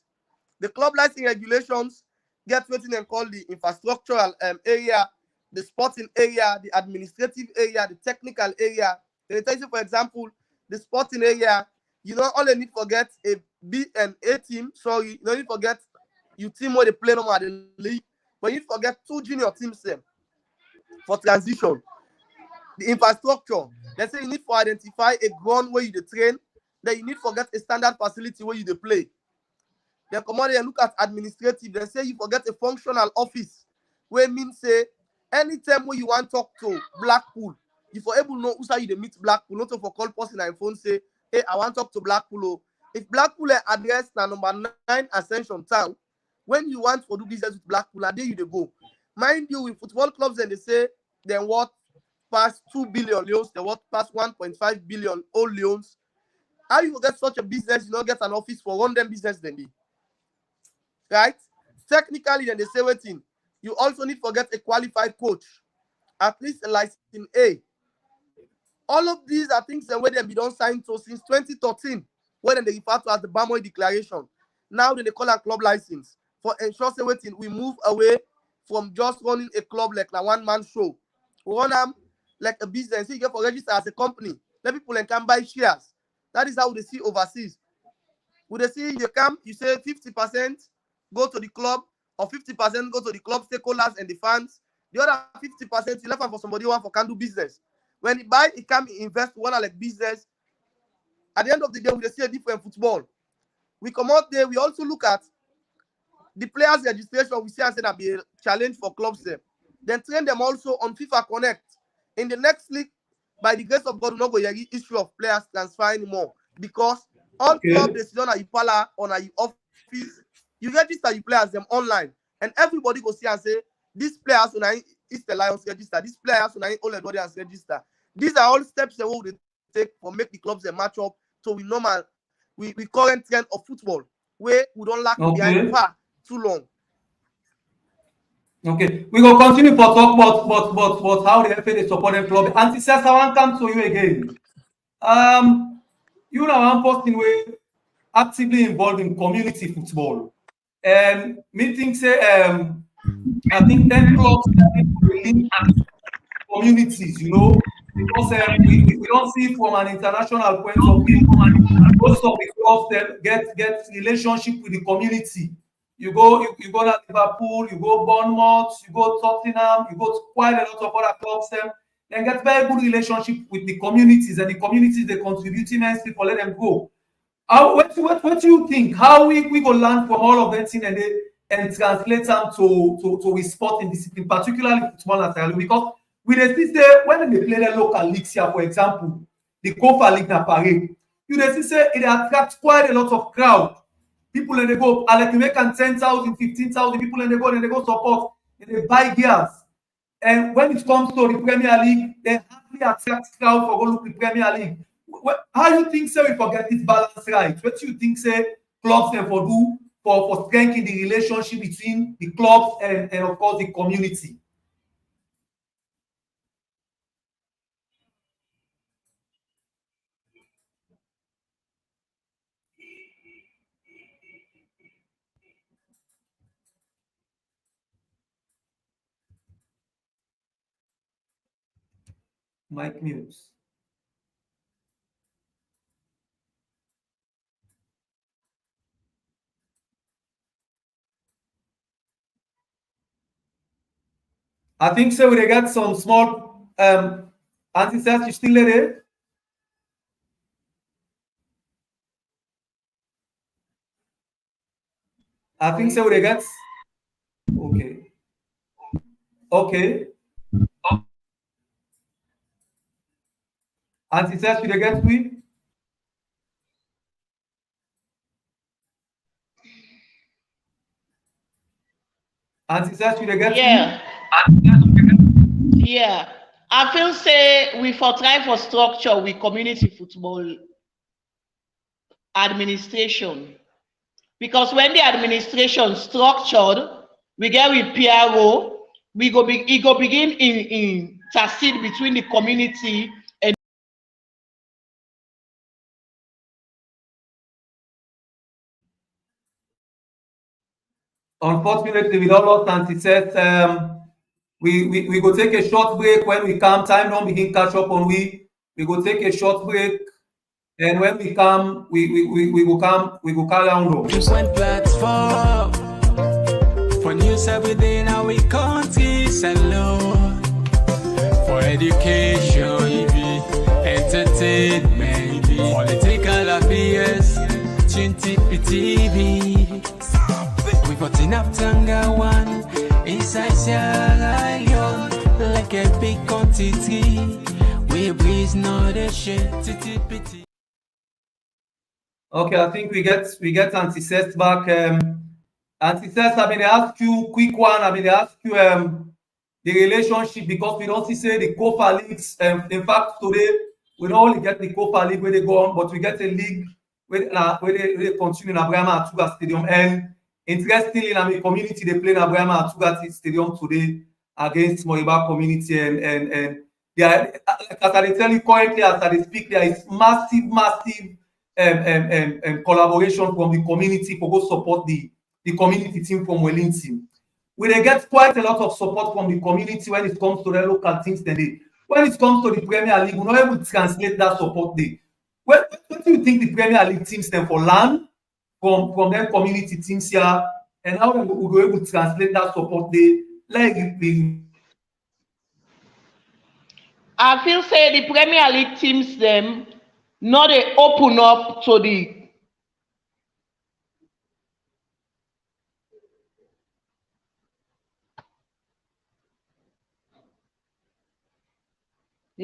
The club license regulations get written and called the infrastructural area, the sporting area, the administrative area, the technical area. They tell you, for example, the sporting area, you don't only need to forget a B and A team. Sorry, you don't need to forget your team where they play normal at the league, but you need to forget 2 junior teams for transition. The infrastructure, they say you need to identify a ground where you train, then you need to get a standard facility where you play. They come out and look at administrative, they say you forget a functional office, where means say anytime where you want to talk to Blackpool, you for able to know who's how you meet Blackpool, not to for call person and phone say, hey, I want to talk to Blackpool. If Blackpool address na number 9 Ascension Town, when you want to do business with Blackpool, there you go. Mind you, with football clubs and they say then what past 2 billion loans, they what past 1.5 billion old loans. How you get such a business, you don't get an office for run them business then be. Right? Technically, then they say waiting. You also need to get a qualified coach, at least a license A. All of these are things that where they be done signed to since 2013, where they refer to as the Bamoy Declaration. Now they call a club license for ensure say waiting. We move away from just running a club like a one-man show. We run them like a business. You get for register as a company. Let people can buy shares. That is how they see overseas. Would they see you come, you say 50% go to the club or 50% go to the club stakeholders and the fans. The other 50% you left for somebody who want for can do business. When he buy, he come invest one like business. At the end of the day, we see a different football. We come out there, we also look at the players' registration. We see and say that be a challenge for clubs there. Then train them also on FIFA Connect. In the next league, by the grace of God, we're not going to issue of players transfer anymore because all club decision are you pala on your office. You register your players them online, and everybody go see and say these players on Eastern Lions register, these players on all Edwardians register. These are all steps that we will take for make the clubs a match up so we normal we current trend of football where we don't lack behind far too long. Okay, we will continue for talk about how the FA they support the club. And Cesar, I want to come to you again. You know, one person way actively involved in community football. And me think say I think 10 clubs link communities, you know, because we don't see from an international point of view. Most of the clubs that get relationship with the community. You go to Liverpool, you go Bournemouth, you go Tottenham, you go to quite a lot of other clubs and get very good relationship with the communities, and the communities they contribute immensely for let them go. What do you think? How we go learn from all of that thing and translate them to a sporting discipline, particularly football and soccer? Because we see say when they play the local leagues here, for example, the Kofa League na Paris, you see say it attracts quite a lot of crowd. people and they go, I like to make 10,000, 15,000 people and they go support and they buy gears. And when it comes to the Premier League, they hardly attract crowd for go look the Premier League. How you think say we forget this balance right? What do you think say clubs can for do for strengthening the relationship between the clubs and of course the community? Mike News. I think so. We got some small anti-self. You still there? I think so. We got. Okay. Okay. Anti-self. You get we. Anti-self. You get. Yeah. Yeah. I feel say we for try for structure with community football administration. Because when the administration structured, we get with PRO, it go begin in intercede between the community and unfortunately we don't lost anti-self. We go take a short break. When we come, time don't begin catch up on we go take a short break, and when we come, we go carry on. Just one platform for news every day now we countries alone. For education, entertainment, political affairs, TV. We got enough Tanga one inside Sierra Leone, like a big quantity. We breeze not a shit. Okay, I think we get anti-cest back. Anti-cest, I mean, they ask you quick one. I mean, they ask you the relationship, because we don't see say the Copa leagues. In fact, today we don't only get the Copa League where they go on, but we get a league where they continue in Abraham Atuga Stadium. And interestingly, I mean, community they play in Abraham Atuga Stadium today against Moriba community, and they are, as I tell you currently, as I speak, there is massive collaboration from the community for go support the community team from Wellington. We they get quite a lot of support from the community when it comes to the local teams today. When it comes to the Premier League, we're not able to translate that support there. What do you think the Premier League teams then for land from their community teams here, and how we will be able to translate that support there? Like I feel say the Premier League teams them not they open up to the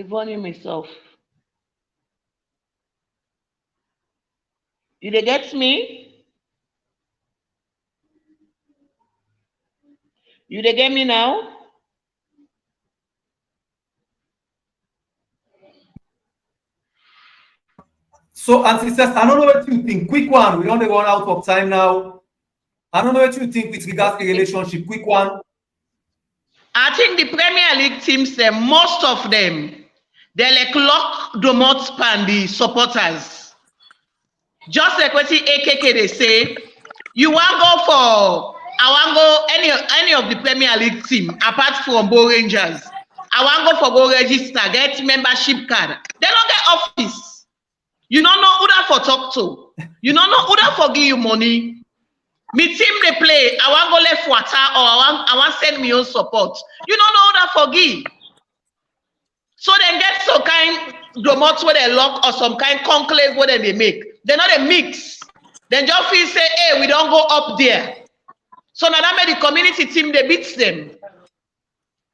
volume myself. You they get me? You they get me now? So, ancestors, I don't know what you think. Quick one. We don't run out of time now. I don't know what you think with regards to the relationship. Quick one. I think the Premier League teams, most of them, they like lock the mouth span the supporters. Just like what the AKK they say, you want go for, I want go any of the Premier League team apart from Bo Rangers. I want go for go register, get membership card. They don't get office. You don't know who that for talk to. You don't know who that for give you money. Me team they play. I want go left water or I want send me own support. You don't know who that for give. So then get some kind domots where they lock or some kind conclave where they make. They're not a mix. Then just feel say, hey, we don't go up there. So now that made the community team they beat them.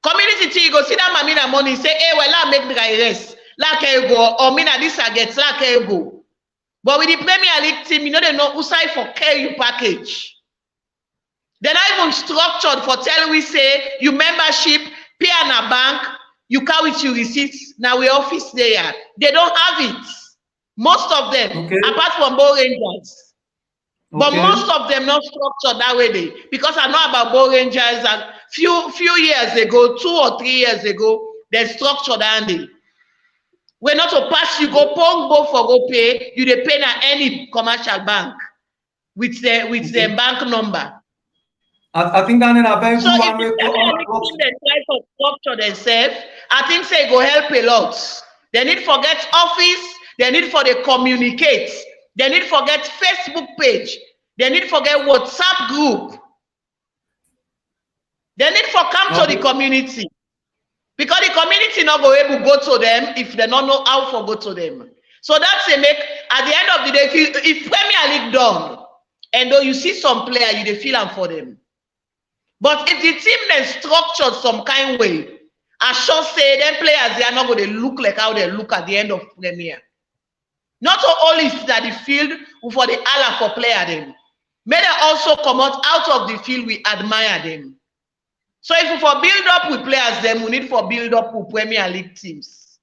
Community team go see that mamina money say, hey, well I make the rest. Like I go or me na this I get like I go. But with the Premier League team, you know, they know who side for KU package. They're not even structured for tell we say you membership, pay on a bank, you carry with your receipts. Now we office there. They don't have it. Most of them, Okay. apart from Bo Rangers. But Okay. most of them not structured that way. Because I know about Bo Rangers and few years ago, 2 or 3 years ago, they structured and we're not to pass you go pong go for go pay, you they pay at any commercial bank with the bank number. I think that is a very So good if one. the team they try to structure themselves, I think say go help a lot. They need to get office, they need for the communicate, they need to get Facebook page, they need to get WhatsApp group. They need for come to the community. Because the community not go able to go to them if they don't know how to go to them. So that's a make at the end of the day, if Premier League done, and though you see some player, you dey feel them for them. But if the team then structured some kind way, I sure say them players they are not going to look like how they look at the end of Premier. Not only that the field for the Allah for player them, may they also come out of the field. We admire them. So if we for build up with players, then we need for build up with Premier League teams.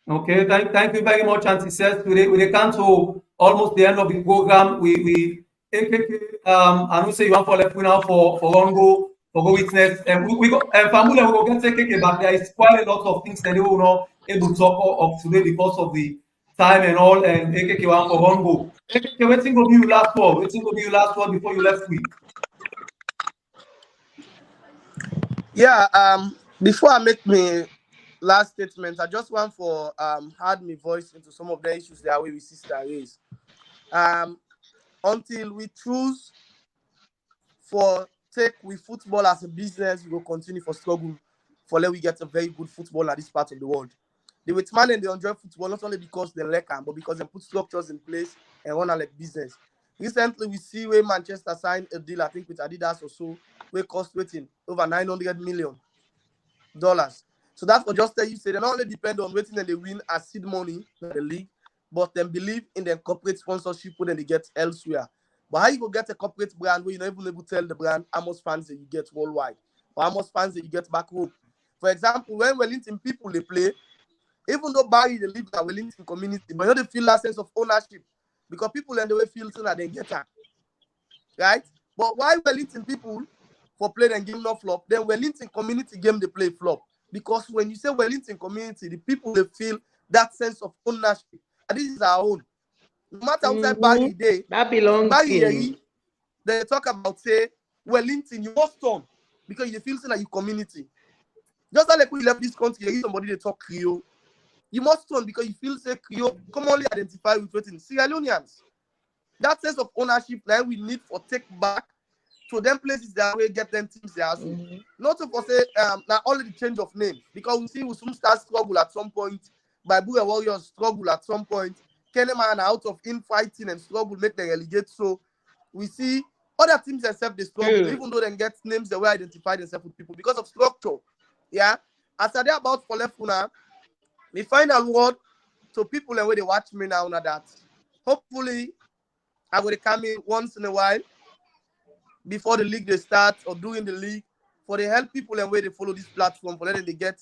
Okay, thank you very much, Auntie Seth. We come to almost the end of the program. I don't say you want for left now for Rongo, for go witness. And we go and family we go get KK, but there is quite a lot of things that they will not able to talk of today because of the time and all. And KK one for Rongo. KK, waiting will be your last word. Waiting will be your last word before you left week. Yeah, before I make my last statement, I just want for add my voice into some of the issues that we sister raise. Until we choose for take with football as a business, we will continue for struggle for let we get a very good football at this part of the world. They with man and they enjoy football not only because they like them, but because they put structures in place and run a like business. Recently, we see where Manchester signed a deal, I think with Adidas or so, where cost waiting over $900 million. So that's for just tell you say they not only depend on waiting and they win as seed money in the league, but then believe in their corporate sponsorship when they get elsewhere. But how you go get a corporate brand where you're not even able to tell the brand how much fans that you get worldwide or how much fans that you get back home? For example, when Wellington people they play, even though Barry they live in a Wellington community, but you know they feel that sense of ownership because people and the way feel that they get her. Right? But why Wellington people for play and game not flop, then Wellington community game they play flop. Because when you say Wellington community, the people they feel that sense of ownership. And this is our own. No matter outside Barry Day, that belongs Barry they talk about say Wellington, you must turn because you feel like you community. Just like when you left this country, you somebody they talk Creole. You must turn because you feel say Creole commonly identify with waiting Sierra Leoneans. That sense of ownership that we need for take back to them places that way get them teams there. Not to for say now only the change of name because we see we soon start struggle at some point. Bible Warriors struggle at some point. Kenneman out of infighting and struggle make them relegate. So we see other teams themselves they struggle, even though they get names that will identify themselves with people because of structure. Yeah. As I say about for left now, the final word to people and where they watch me now that hopefully I will come in once in a while before the league they start or during the league for the help people and where they follow this platform for letting they get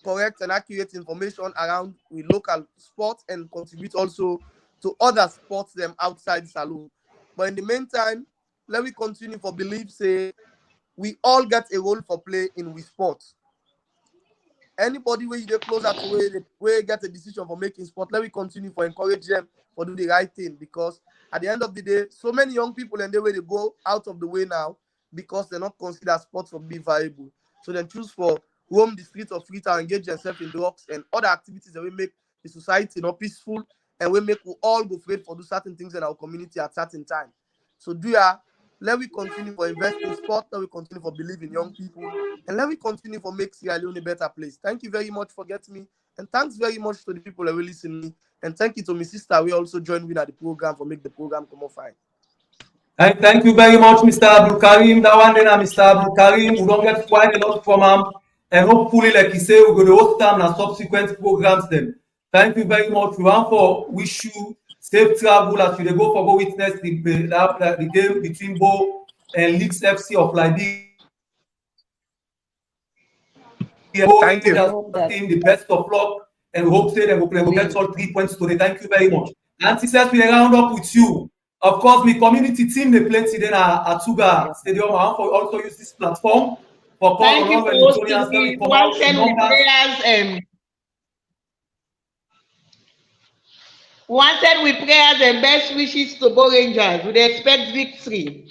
correct and accurate information around with local sports and contribute also to other sports them outside the saloon. But in the meantime, let me continue for believe say we all get a role for play in we sports. Anybody where you get closer to where get a decision for making sport, let me continue for encourage them for do the right thing because at the end of the day, so many young people and the way they go out of the way now because they're not considered sports to be viable. So then choose for roam the streets of Freetown, engage themselves in drugs and other activities that will make the society not peaceful and will make we all go afraid for do certain things in our community at certain time. So let we continue for invest in sport, let we continue for believe in young people, and let me continue for make Sierra Leone a better place. Thank you very much for getting me, and thanks very much to the people that will listen to me, and thank you to my sister we also joined me at the program for make the program come on fine. Thank you very much, Mr. Abdul Karim. That one then, Mr. Abdul Karim, we don't get quite a lot from him, and hopefully, like he said, we're going to host them and subsequent programs. Then, thank you very much. We want for wish you safe travel as you dey go for go witness the game between Bo and Leeds FC of Liberia. Thank you. Team the best of luck and hope say they will get all 3 points today. Thank you very much. And success we round up with you. Of course, my community team they play today at Tuga Stadium. I want to also use this platform for thank you for hosting me. One send with prayers wanted with prayers and best wishes to Bo Rangers. We expect victory.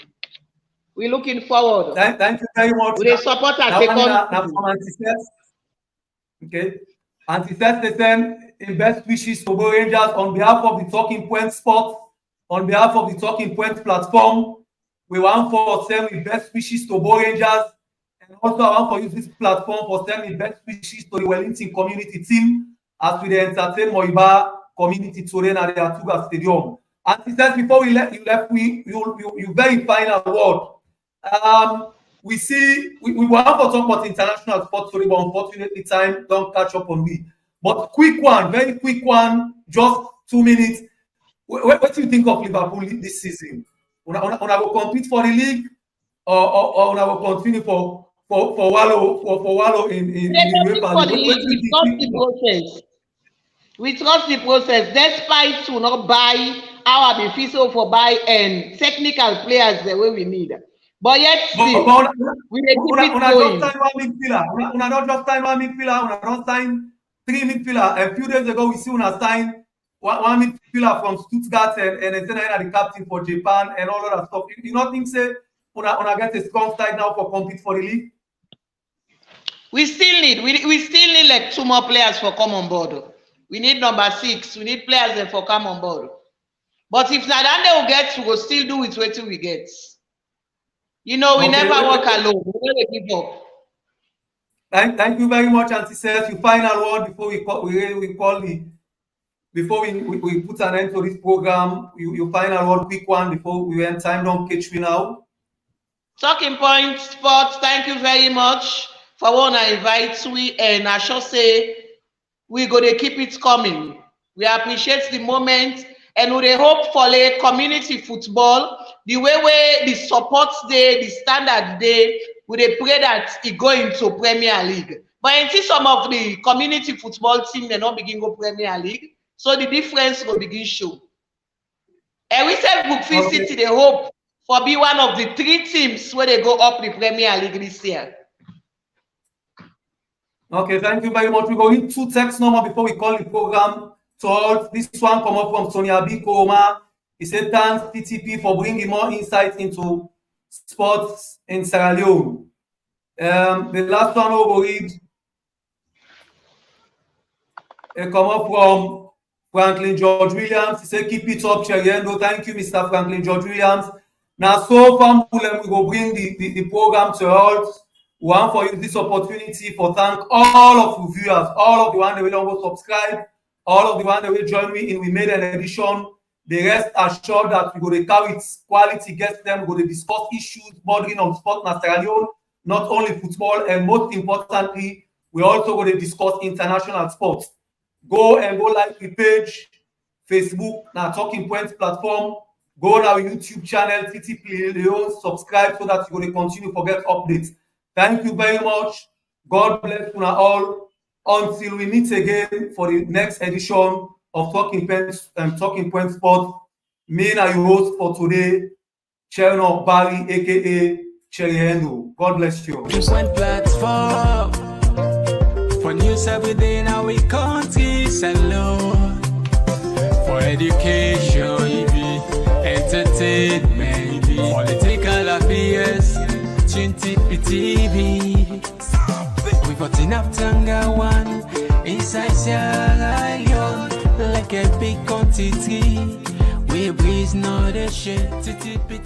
We're looking forward. Thank you very much. We support us. Okay. Anti-Seth, they send in best wishes to Bo Rangers on behalf of the Talking Point Sport, on behalf of the Talking Point platform. We want for sending best wishes to Bo Rangers, and also I want for use this platform for sending best wishes to the Wellington community team as we entertain Moiba community today at the Atuga Stadium. Anti-Seth, before we let you left, you very final word. We want to talk about international sports today, but unfortunately time don't catch up on we. But quick one, very quick one, just 2 minutes. What do you think of Liverpool this season? Una will compete for the league, or una will continue for Wallow in the process. We trust the process, despite to not buy our beneficial for buy and technical players the way we need. But yet still, we keep it going. Una not just sign one midfielder, una not sign 3 midfielder. A few days ago, we see una sign one midfielder from Stuttgart and then the captain for Japan and all of that stuff. You not think say una get a strong side now for compete for the league? We still need like 2 more players for come on board. We need number 6. We need players there for come on board. But if Nadande will get, we will still do it waiting we get. You know, we never work alone. We never give up. Thank you very much, Auntie Seth. Your final word before we put an end to this program. Your final word, quick one before we end. Time don't catch me now. Talking Point Sports, thank you very much for one I invite we, and I shall say we're gonna keep it coming. We appreciate the moment. And we hope for a community football, the way the support day, the standard day, we pray that it go into Premier League. But until some of the community football team, they not begin go Premier League, so the difference will begin show. And we said Brookfield City, they hope for be one of the 3 teams where they go up the Premier League this year. Okay, thank you very much. We go in 2 text number before we call the program. So this one come up from Sonia B. Koma. He said, thanks TTP for bringing more insight into sports in Sierra Leone. The last one I will read. It come up from Franklin George Williams. He said, keep it up, Cheriendo. Thank you, Mr. Franklin George Williams. Now, so far, we will bring the program to all. We want for you this opportunity for thank all of you viewers, all of the ones that will subscribe, all of the ones that will join me in we made an edition. The rest assured that we go to carry quality guests them, we go to discuss issues bordering on sport in Sierra Leone, not only football, and most importantly, we also go to discuss international sports. Go and go like the page, Facebook, now Talking Points platform, go on our YouTube channel, TTP Leone, subscribe so that you're going to continue to get updates. Thank you very much. God bless you all. Until we meet again for the next edition of Talking Point Sport. Me and your host for today, Cherno Barry, aka Cheriendo. God bless you. Platform for news every day in our countries alone. For education, entertainment, political affairs, TV. We got enough Tanga one inside Sierra Leone, like a big country. We breeze not a shit.